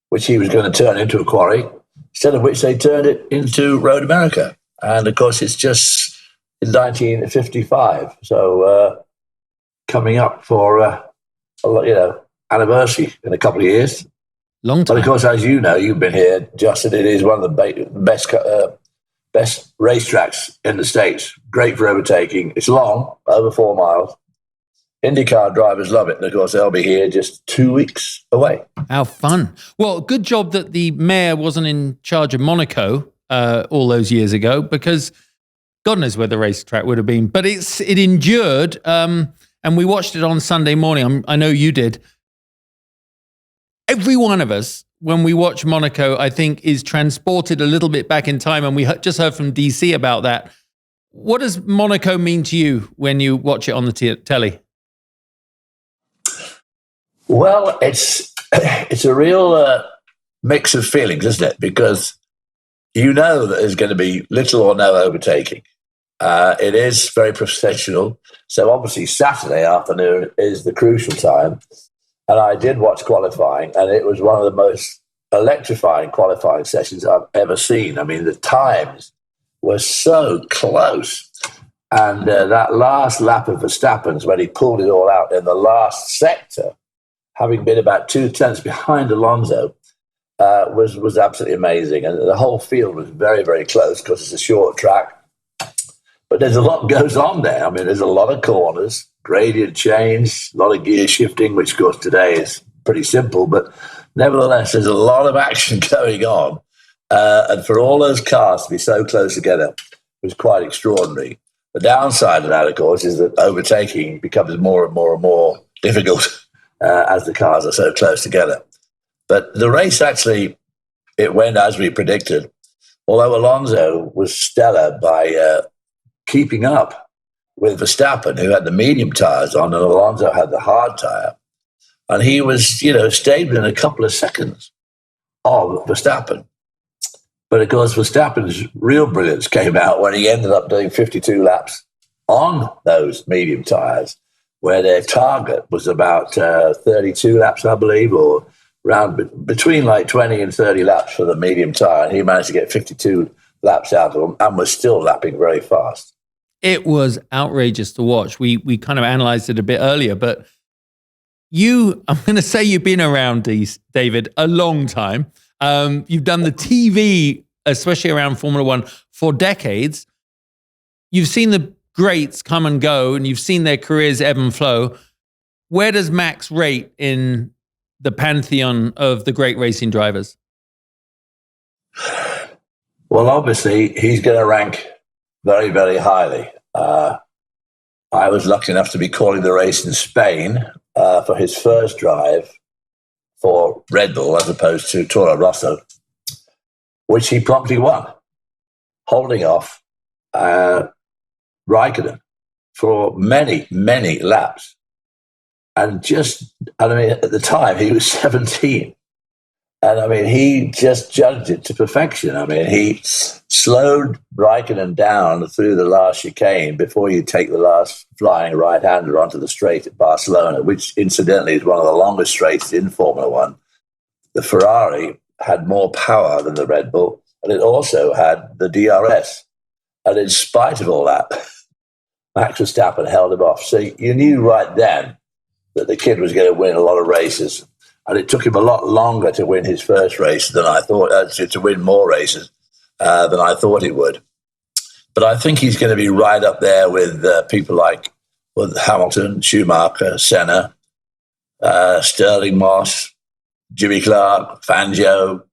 which he was going to turn into a quarry, instead of which they turned it into Road America. And of course, it's just in 1955. So coming up for, anniversary in a couple of years. Long time. But of course, as you know, you've been here, Justin, it is one of the best racetracks in the States. Great for overtaking. It's long, over 4 miles. IndyCar drivers love it. And of course, they'll be here just 2 weeks away. How fun. Well, good job that the mayor wasn't in charge of Monaco all those years ago, because God knows where the racetrack would have been. But it endured, and we watched it on Sunday morning. I know you did. Every one of us, when we watch Monaco, I think is transported a little bit back in time, and we just heard from DC about that. What does Monaco mean to you when you watch it on the telly? Well, it's a real mix of feelings, isn't it? Because you know that there's going to be little or no overtaking. It is very professional. So obviously Saturday afternoon is the crucial time. And I did watch qualifying, and it was one of the most electrifying qualifying sessions I've ever seen. I mean, the times were so close. And that last lap of Verstappen's, when he pulled it all out in the last sector, having been about 2 tenths behind Alonso, was absolutely amazing. And the whole field was very, very close because it's a short track. But there's a lot goes on there. I mean, there's a lot of corners, gradient change, a lot of gear shifting, which, of course, today is pretty simple. But nevertheless, there's a lot of action going on. And for all those cars to be so close together was quite extraordinary. The downside of that, of course, is that overtaking becomes more and more and more difficult as the cars are so close together. But the race actually, it went as we predicted. Although Alonso was stellar by keeping up with Verstappen, who had the medium tires on, and Alonso had the hard tire. And he was, stayed within a couple of seconds of Verstappen. But of course, Verstappen's real brilliance came out when he ended up doing 52 laps on those medium tires, where their target was about 32 laps, I believe, or around between like 20 and 30 laps for the medium tire. And he managed to get 52 laps out of them and was still lapping very fast. It was outrageous to watch. We kind of analyzed it a bit earlier, but I'm going to say you've been around, David, a long time. You've done the TV, especially around Formula One, for decades. You've seen the greats come and go, and you've seen their careers ebb and flow. Where does Max rate in the pantheon of the great racing drivers? Well, obviously, he's going to rank very, very highly. I was lucky enough to be calling the race in Spain for his first drive for Red Bull as opposed to Toro Rosso, which he promptly won, holding off Raikkonen for many, many laps. And at the time, he was 17. And he just judged it to perfection. He slowed Raikkonen down through the last chicane before you take the last flying right-hander onto the straight at Barcelona, which incidentally is one of the longest straights in Formula One. The Ferrari had more power than the Red Bull, and it also had the DRS. And in spite of all that, Max Verstappen held him off. So you knew right then that the kid was going to win a lot of races. And it took him a lot longer to win his first race than I thought, to win more races than I thought he would. But I think he's going to be right up there with people like Hamilton, Schumacher, Senna, Sterling Moss, Jimmy Clark, Fangio,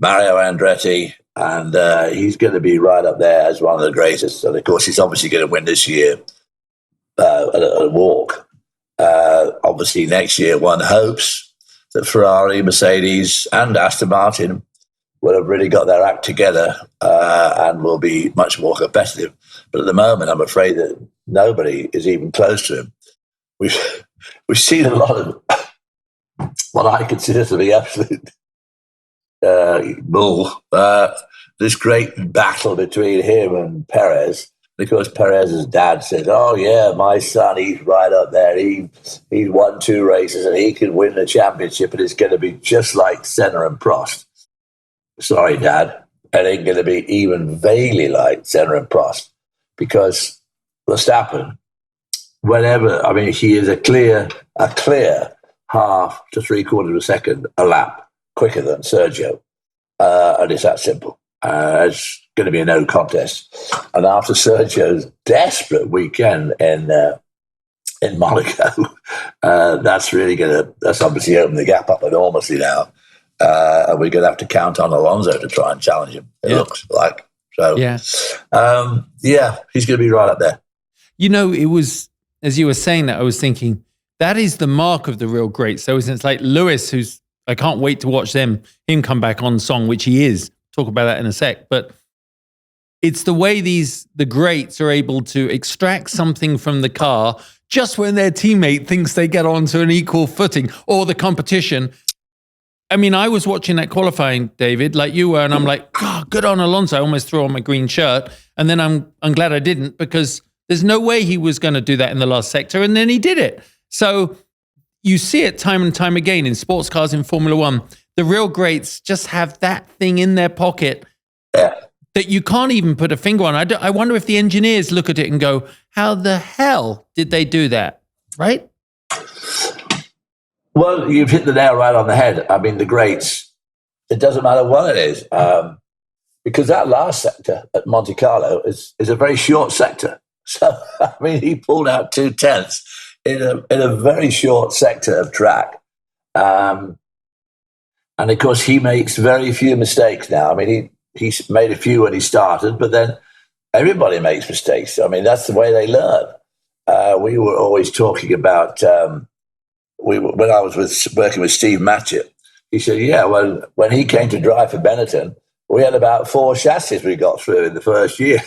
Mario Andretti. And he's going to be right up there as one of the greatest. And of course, he's obviously going to win this year at a walk. Obviously, next year, one hopes that Ferrari, Mercedes, and Aston Martin will have really got their act together and will be much more competitive. But at the moment, I'm afraid that nobody is even close to him. We've seen a lot of what I consider to be absolute bull. This great battle between him and Perez. Because Perez's dad said, "Oh yeah, my son, he's right up there. He's won 2 races and he can win the championship, and it's going to be just like Senna and Prost." Sorry, Dad, it ain't going to be even vaguely like Senna and Prost, because Verstappen, he is a clear half to 3/4 of a second a lap quicker than Sergio, and it's that simple. It's going to be a no contest. And after Sergio's desperate weekend in Monaco, that's obviously opened the gap up enormously now. And we're going to have to count on Alonso to try and challenge him. It looks like. So, he's going to be right up there. It was, as you were saying that, I was thinking, that is the mark of the real greats. So it's like Lewis, I can't wait to watch him come back on song, which he is. Talk about that in a sec. But it's the way the greats are able to extract something from the car just when their teammate thinks they get onto an equal footing, or the competition. I mean, I was watching that qualifying, David, like you were, and I'm like, God, good on Alonso. I almost threw on my green shirt. And then I'm glad I didn't, because there's no way he was going to do that in the last sector. And then he did it. So you see it time and time again in sports cars, in Formula One. The real greats just have that thing in their pocket that you can't even put a finger on. I wonder if the engineers look at it and go, how the hell did they do that? Right? Well, you've hit the nail right on the head. I mean, the greats, it doesn't matter what it is, because that last sector at Monte Carlo is a very short sector. So, I mean, he pulled out 2/10 in a very short sector of track. And of course, he makes very few mistakes now. I mean, he's made a few when he started, but then everybody makes mistakes. I mean, that's the way they learn. We were always talking about, when I was working with Steve Matchett, he said, when he came to drive for Benetton, we had about 4 chassis we got through in the first year,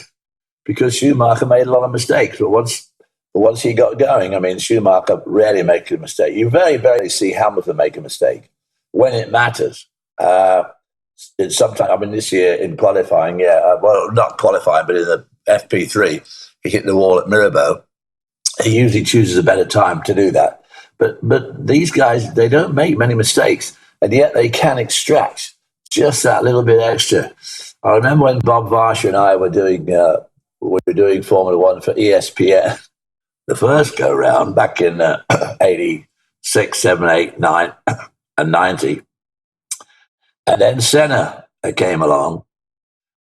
because Schumacher made a lot of mistakes. But once he got going, I mean, Schumacher rarely makes a mistake. You very rarely see Hamilton make a mistake when it matters. Sometimes, I mean, this year in qualifying, not qualifying, but in the FP3, he hit the wall at Mirabeau. He usually chooses a better time to do that. But these guys, they don't make many mistakes, and yet they can extract just that little bit extra. I remember when Bob Varsha and I were doing Formula One for ESPN, the first go round back in 86, 7, 8, 9, and 90. And then Senna came along,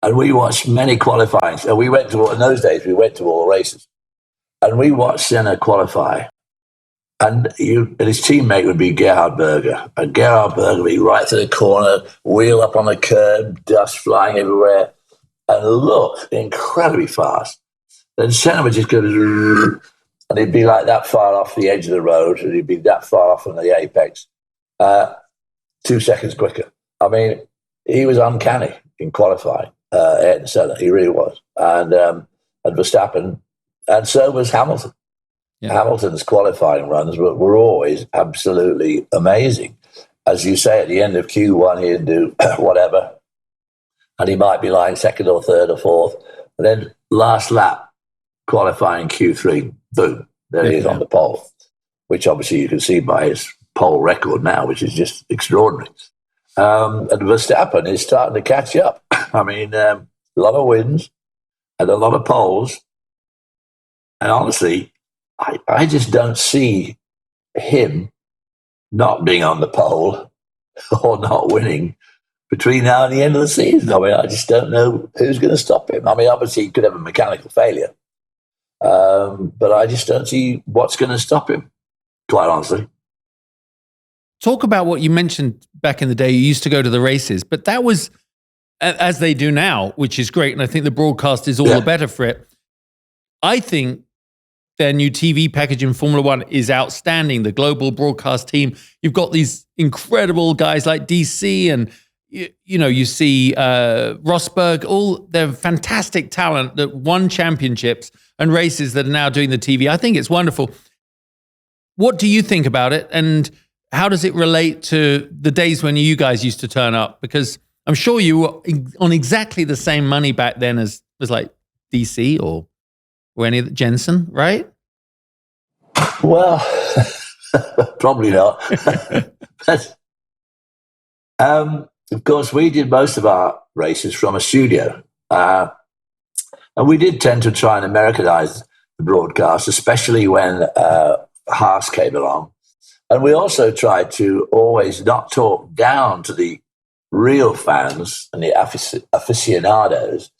and we watched many qualifying. And in those days, we went to all the races, and we watched Senna qualify. And his teammate would be Gerhard Berger. And Gerhard Berger would be right to the corner, wheel up on the curb, dust flying everywhere, and look incredibly fast. Then Senna would just go, and he'd be like that far off the edge of the road, and he'd be that far off on the apex, 2 seconds quicker. I mean, he was uncanny in qualifying, Ayrton Senna. He really was. And Verstappen, and so was Hamilton. Yeah. Hamilton's qualifying runs were always absolutely amazing. As you say, at the end of Q1, he'd do whatever, and he might be lying second or third or fourth. And then last lap, qualifying Q3, boom, there he is on the pole, which obviously you can see by his pole record now, which is just extraordinary. And Verstappen is starting to catch up. I mean, a lot of wins and a lot of poles. And honestly, I just don't see him not being on the pole or not winning between now and the end of the season. I mean, I just don't know who's going to stop him. I mean, obviously, he could have a mechanical failure, but I just don't see what's going to stop him, quite honestly. Talk about what you mentioned back in the day. You used to go to the races, but that was, as they do now, which is great, and I think the broadcast is all the better for it. I think their new TV package in Formula One is outstanding. The global broadcast team, you've got these incredible guys like DC and, you see Rosberg, all their fantastic talent that won championships and races that are now doing the TV. I think it's wonderful. What do you think about it? And how does it relate to the days when you guys used to turn up? Because I'm sure you were on exactly the same money back then as like DC or any of the Jensen, right? Well, probably not. But, of course, we did most of our races from a studio. And we did tend to try and Americanize the broadcast, especially when Haas came along. And we also tried to always not talk down to the real fans and the aficionados.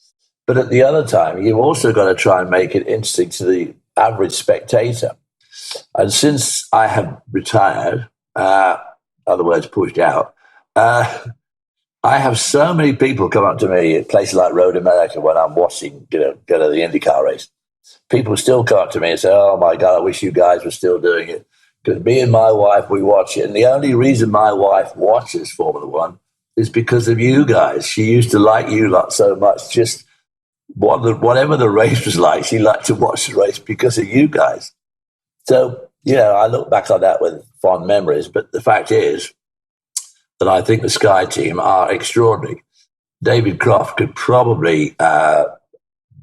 But at the other time, you've also got to try and make it interesting to the average spectator. And since I have retired, other words, pushed out, I have so many people come up to me at places like Road America when I'm watching, go to the IndyCar race. People still come up to me and say, "Oh my God, I wish you guys were still doing it." Because me and my wife, we watch it. And the only reason my wife watches Formula One is because of you guys. She used to like you lot so much. Just whatever the race was like, she liked to watch the race because of you guys. So, I look back on that with fond memories. But the fact is that I think the Sky team are extraordinary. David Croft could probably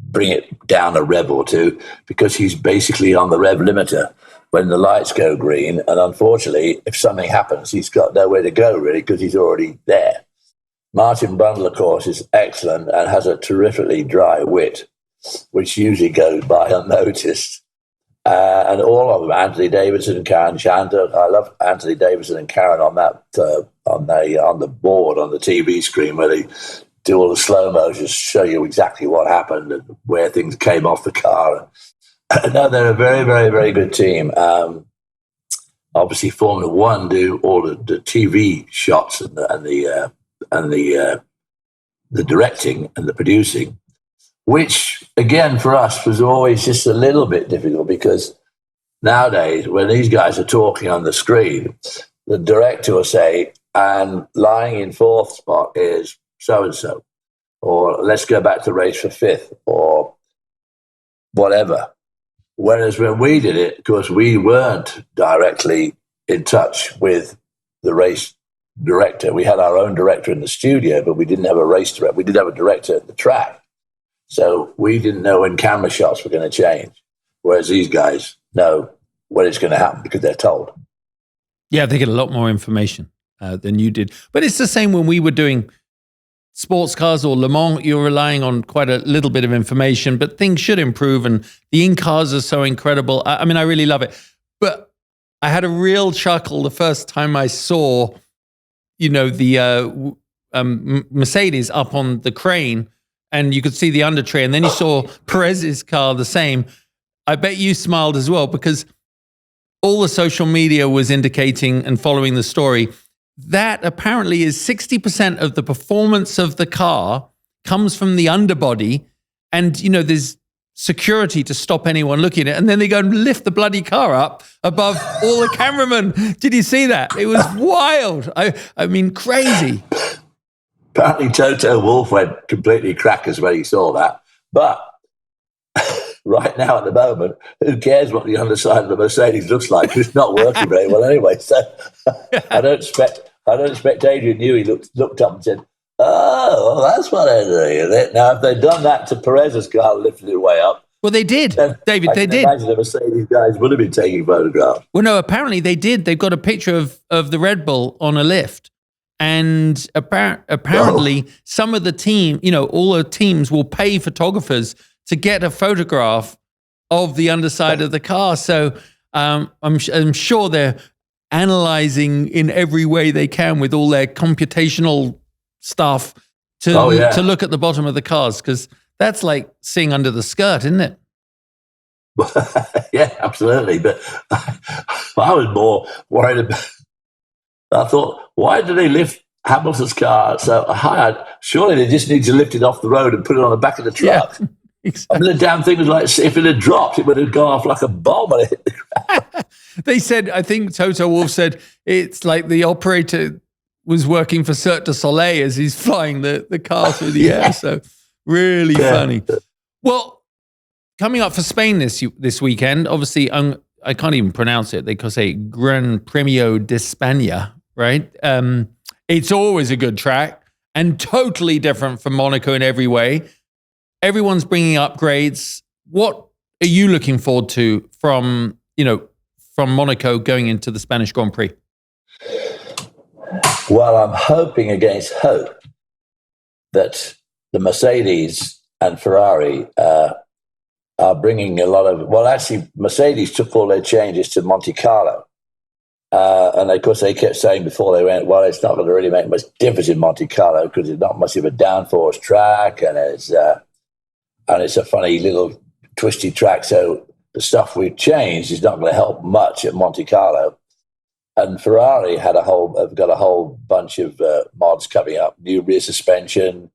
bring it down a rev or two because he's basically on the rev limiter when the lights go green. And unfortunately, if something happens, he's got nowhere to go, really, because he's already there. Martin Brundle, of course, is excellent and has a terrifically dry wit, which usually goes by unnoticed. And all of them, Anthony Davidson and Karen Chander. I love Anthony Davidson and Karen on that on the board on the TV screen where they do all the slow motions, show you exactly what happened and where things came off the car. No, they're a very, very, very good team. Obviously, Formula One do all the TV shots and the directing and the producing, which, again, for us was always just a little bit difficult because nowadays, when these guys are talking on the screen, the director will say, and lying in fourth spot is so-and-so, or let's go back to race for fifth, or whatever. Whereas when we did it, of course, we weren't directly in touch with the race director. We had our own director in the studio, but we didn't have a race director. We did have a director at the track. So we didn't know when camera shots were going to change, whereas these guys know when it's going to happen because they're told. Yeah, they get a lot more information than you did. But it's the same when we were doing sports cars or Le Mans. You're relying on quite a little bit of information, but things should improve. And the in-cars are so incredible. I mean, I really love it. But I had a real chuckle the first time I saw, the Mercedes up on the crane, and you could see the under tray, and then you saw Perez's car the same. I bet you smiled as well because all the social media was indicating and following the story that apparently is 60% of the performance of the car comes from the underbody, and there's security to stop anyone looking at it, and then they go and lift the bloody car up above all the cameramen. Did you see that? It was wild. I mean, crazy. Apparently Toto Wolff went completely crackers when he saw that. But right now at the moment, who cares what the underside of the Mercedes looks like? It's not working very well anyway. So I don't expect Adrian Newey looked up and said, "Oh, well, that's what they're doing." Now, if they'd done that to Perez's car, lifted it way up. Well, they did, David. They did. Imagine the Mercedes guys would have been taking photographs. Well, no, apparently they did. They've got a picture of the Red Bull on a lift. And apparently some of the team, all the teams will pay photographers to get a photograph of the underside of the car. So I'm sure they're analyzing in every way they can with all their computational stuff to look at the bottom of the cars, because that's like seeing under the skirt, isn't it? Yeah, absolutely. But I was more worried about. I thought, why do they lift Hamilton's car so high? Surely they just need to lift it off the road and put it on the back of the truck. Yeah, exactly. I mean, the damn thing was like, if it had dropped, it would have gone off like a bomb when it hit the ground. They said, I think Toto Wolff said, it's like the operator was working for Cirque du Soleil as he's flying the car through the air. So really funny. Well, coming up for Spain this weekend, obviously, I can't even pronounce it. They could say Gran Premio de España, right? It's always a good track and totally different from Monaco in every way. Everyone's bringing upgrades. What are you looking forward to from Monaco going into the Spanish Grand Prix? Well, I'm hoping against hope that the Mercedes and Ferrari are bringing a lot of... Well, actually, Mercedes took all their changes to Monte Carlo. And of course, they kept saying before they went, well, it's not going to really make much difference in Monte Carlo because it's not much of a downforce track and it's a funny little twisty track. So the stuff we've changed is not going to help much at Monte Carlo. And Ferrari have got a whole bunch of mods coming up, new rear suspension,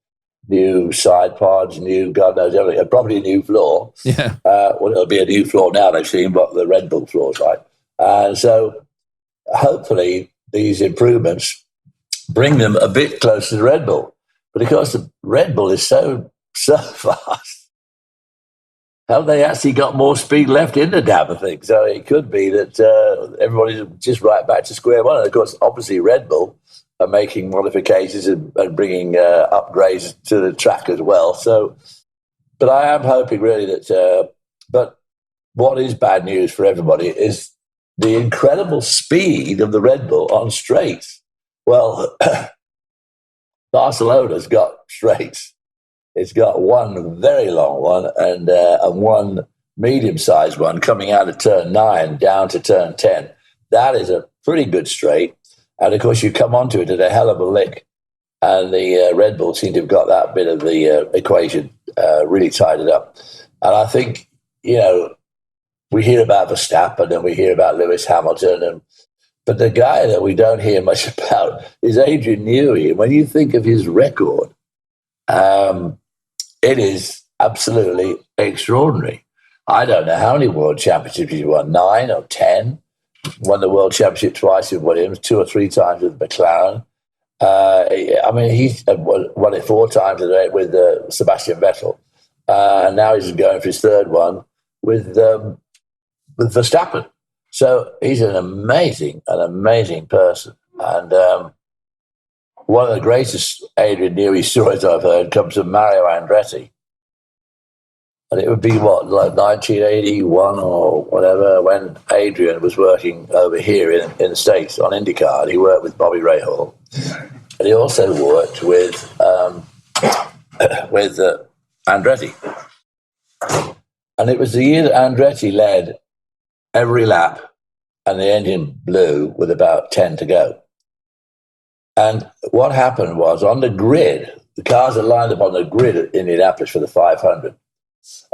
new side pods, new God knows everything, probably a new floor. Yeah. Well, it'll be a new floor now. They've seen what the Red Bull floor's like. And so hopefully these improvements bring them a bit closer to the Red Bull. But of course, the Red Bull is so fast. Have they actually got more speed left in the damn thing? So it could be that everybody's just right back to square one. And of course, obviously, Red Bull are making modifications and bringing upgrades to the track as well. So, but I am hoping really that. But what is bad news for everybody is the incredible speed of the Red Bull on straights. Well, Barcelona's got straights. It's got one very long one and one medium-sized one coming out of turn 9 down to turn 10. That is a pretty good straight. And, of course, you come onto it at a hell of a lick. And the Red Bull seem to have got that bit of the equation really tied it up. And I think, we hear about Verstappen and we hear about Lewis Hamilton. But the guy that we don't hear much about is Adrian Newey. And when you think of his record, it is absolutely extraordinary. I don't know how many world championships he won, 9 or 10. Won the world championship twice with Williams, 2 or 3 times with McLaren. He's won it 4 times with Sebastian Vettel. And now he's going for his 3rd one with Verstappen. So he's an amazing person. And one of the greatest Adrian Newey stories I've heard comes from Mario Andretti. And it would be, like 1981 or whatever, when Adrian was working over here in the States on IndyCar. And he worked with Bobby Rahal. And he also worked with Andretti. And it was the year that Andretti led every lap and the engine blew with about 10 to go. And what happened was on the grid, the cars are lined up on the grid at Indianapolis for the 500.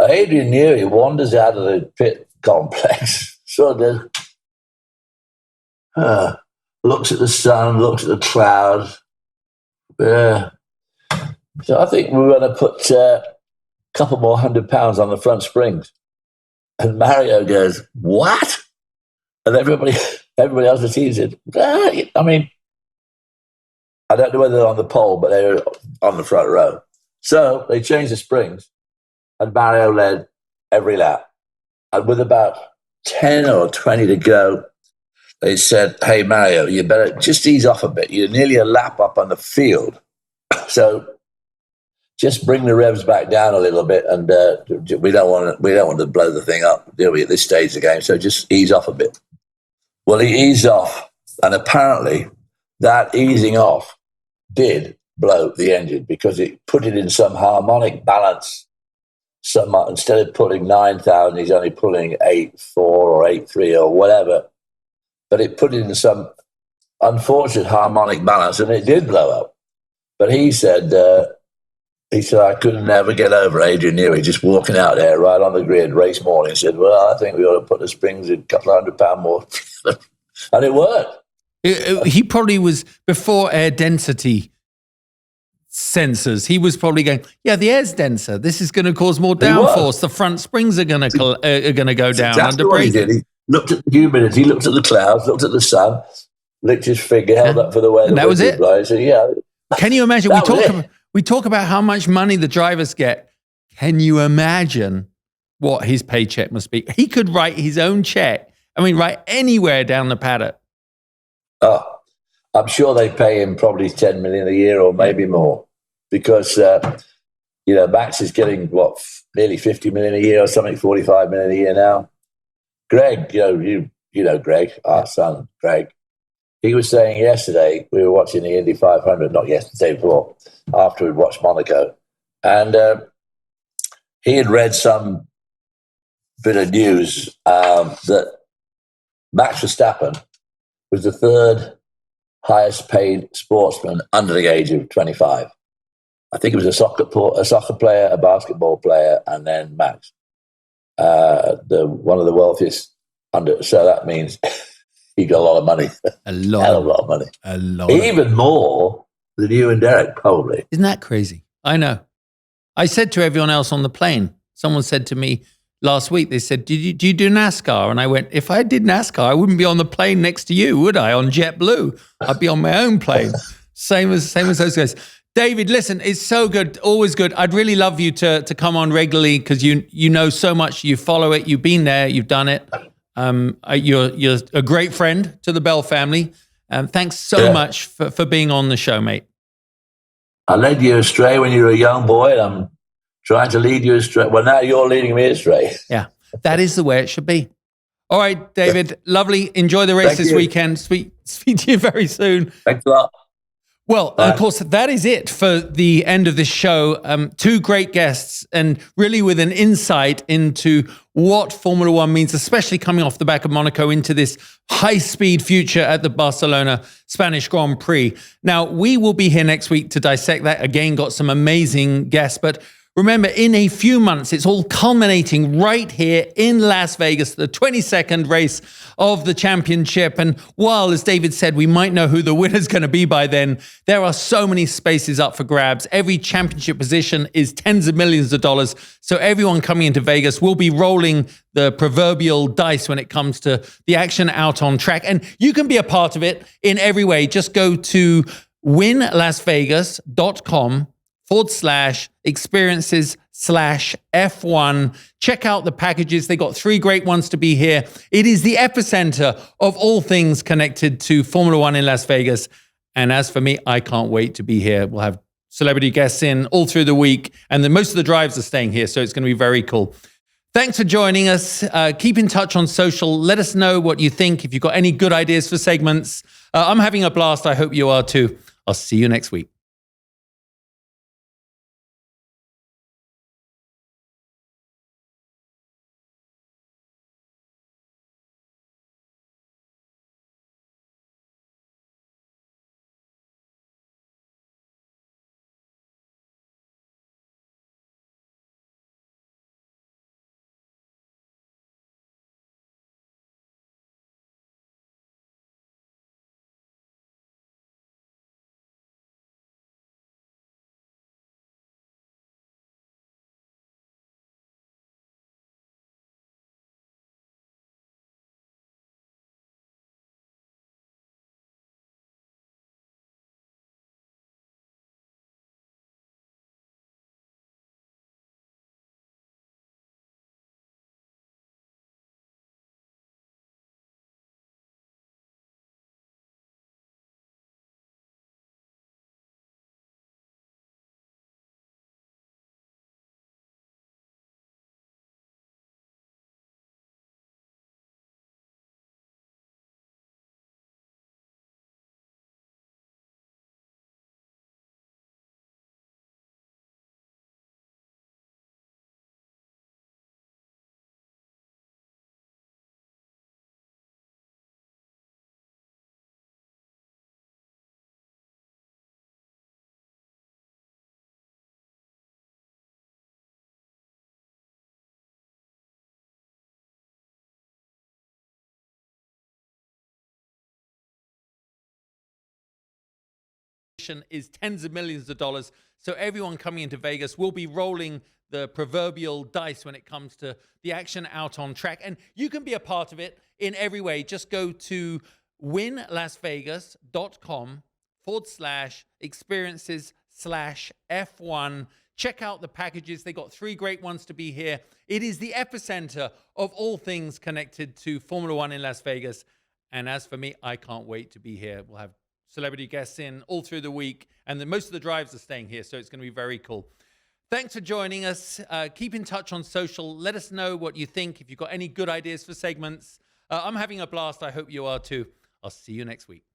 Adrian Newey wanders out of the pit complex, sort of looks at the sun, looks at the clouds. So I think we're going to put a couple more £100 on the front springs. And Mario goes, what? And everybody else in the team said, I don't know whether they're on the pole, but they were on the front row. So they changed the springs, and Mario led every lap. And with about 10 or 20 to go, they said, hey, Mario, you better just ease off a bit. You're nearly a lap up on the field. So just bring the revs back down a little bit, and we don't want to blow the thing up, do we, at this stage of the game? So just ease off a bit. Well, he eased off, and apparently that easing off did blow the engine because it put it in some harmonic balance. Instead of pulling 9,000, he's only pulling 8.4 or 8.3 or whatever. But it put it in some unfortunate harmonic balance, and it did blow up. But he said, I could never get over Adrian Newey just walking out there right on the grid race morning. He said, well, I think we ought to put the springs in a couple of £100 more. And it worked. He probably was before air density sensors. He was probably going, yeah, the air's denser. This is going to cause more downforce. The front springs are going to go down exactly under what he braking. did. He looked at the humidity, looked at the clouds, looked at the sun, licked his finger, held up for the way and the that was wind it. blows. So, yeah. Can you imagine? That We talk about how much money the drivers get. Can you imagine what his paycheck must be? He could write his own check. I mean, right anywhere down the paddock. Oh, I'm sure they pay him probably 10 million a year or maybe more, because Max is getting nearly 50 million a year or something, 45 million a year now. Greg, you know Greg, our son Greg. He was saying yesterday, we were watching the Indy 500, not yesterday, before, after we'd watched Monaco, and he had read some bit of news that Max Verstappen was the third highest paid sportsman under the age of 25. I think it was a soccer player, a basketball player, and then Max, one of the wealthiest under. So that means he got a lot of money, a lot, hell of a lot of money, even more than you and Derek, probably. Isn't that crazy? I know. I said to everyone else on the plane. Someone said to me last week, they said, do you do NASCAR? And I went, if I did NASCAR, I wouldn't be on the plane next to you, would I? On JetBlue. I'd be on my own plane. Same as those guys. David, listen, it's so good. Always good. I'd really love you to come on regularly, because you know so much. You follow it. You've been there. You've done it. You're a great friend to the Bell family. Thanks so much for being on the show, mate. I led you astray when you were a young boy, and I'm trying to lead you astray. Well, now you're leading me astray. Yeah, that is the way it should be. All right, David, lovely. Enjoy the race this weekend. Speak to you very soon. Thanks a lot. Well, of course, that is it for the end of this show. Two great guests, and really with an insight into what Formula One means, especially coming off the back of Monaco into this high-speed future at the Barcelona Spanish Grand Prix. Now, we will be here next week to dissect that. Again, got some amazing guests, but remember, in a few months, it's all culminating right here in Las Vegas, the 22nd race of the championship. And while, as David said, we might know who the winner's going to be by then, there are so many spaces up for grabs. Every championship position is tens of millions of dollars. So everyone coming into Vegas will be rolling the proverbial dice when it comes to the action out on track. And you can be a part of it in every way. Just go to winlasvegas.com/experiences/F1. Check out the packages. They got 3 great ones to be here. It is the epicenter of all things connected to Formula One in Las Vegas. And as for me, I can't wait to be here. We'll have celebrity guests in all through the week. And then most of the drives are staying here, so it's going to be very cool. Thanks for joining us. Keep in touch on social. Let us know what you think. If you've got any good ideas for segments, I'm having a blast. I hope you are too. I'll see you next week. Is tens of millions of dollars. So everyone coming into Vegas will be rolling the proverbial dice when it comes to the action out on track. And you can be a part of it in every way. Just go to wynnlasvegas.com/experiences/F1. Check out the packages. They got 3 great ones to be here. It is the epicenter of all things connected to Formula One in Las Vegas. And as for me, I can't wait to be here. We'll have celebrity guests in all through the week, and most of the drives are staying here, so it's going to be very cool. Thanks for joining us. Keep in touch on social. Let us know what you think. If you've got any good ideas for segments, I'm having a blast. I hope you are too. I'll see you next week.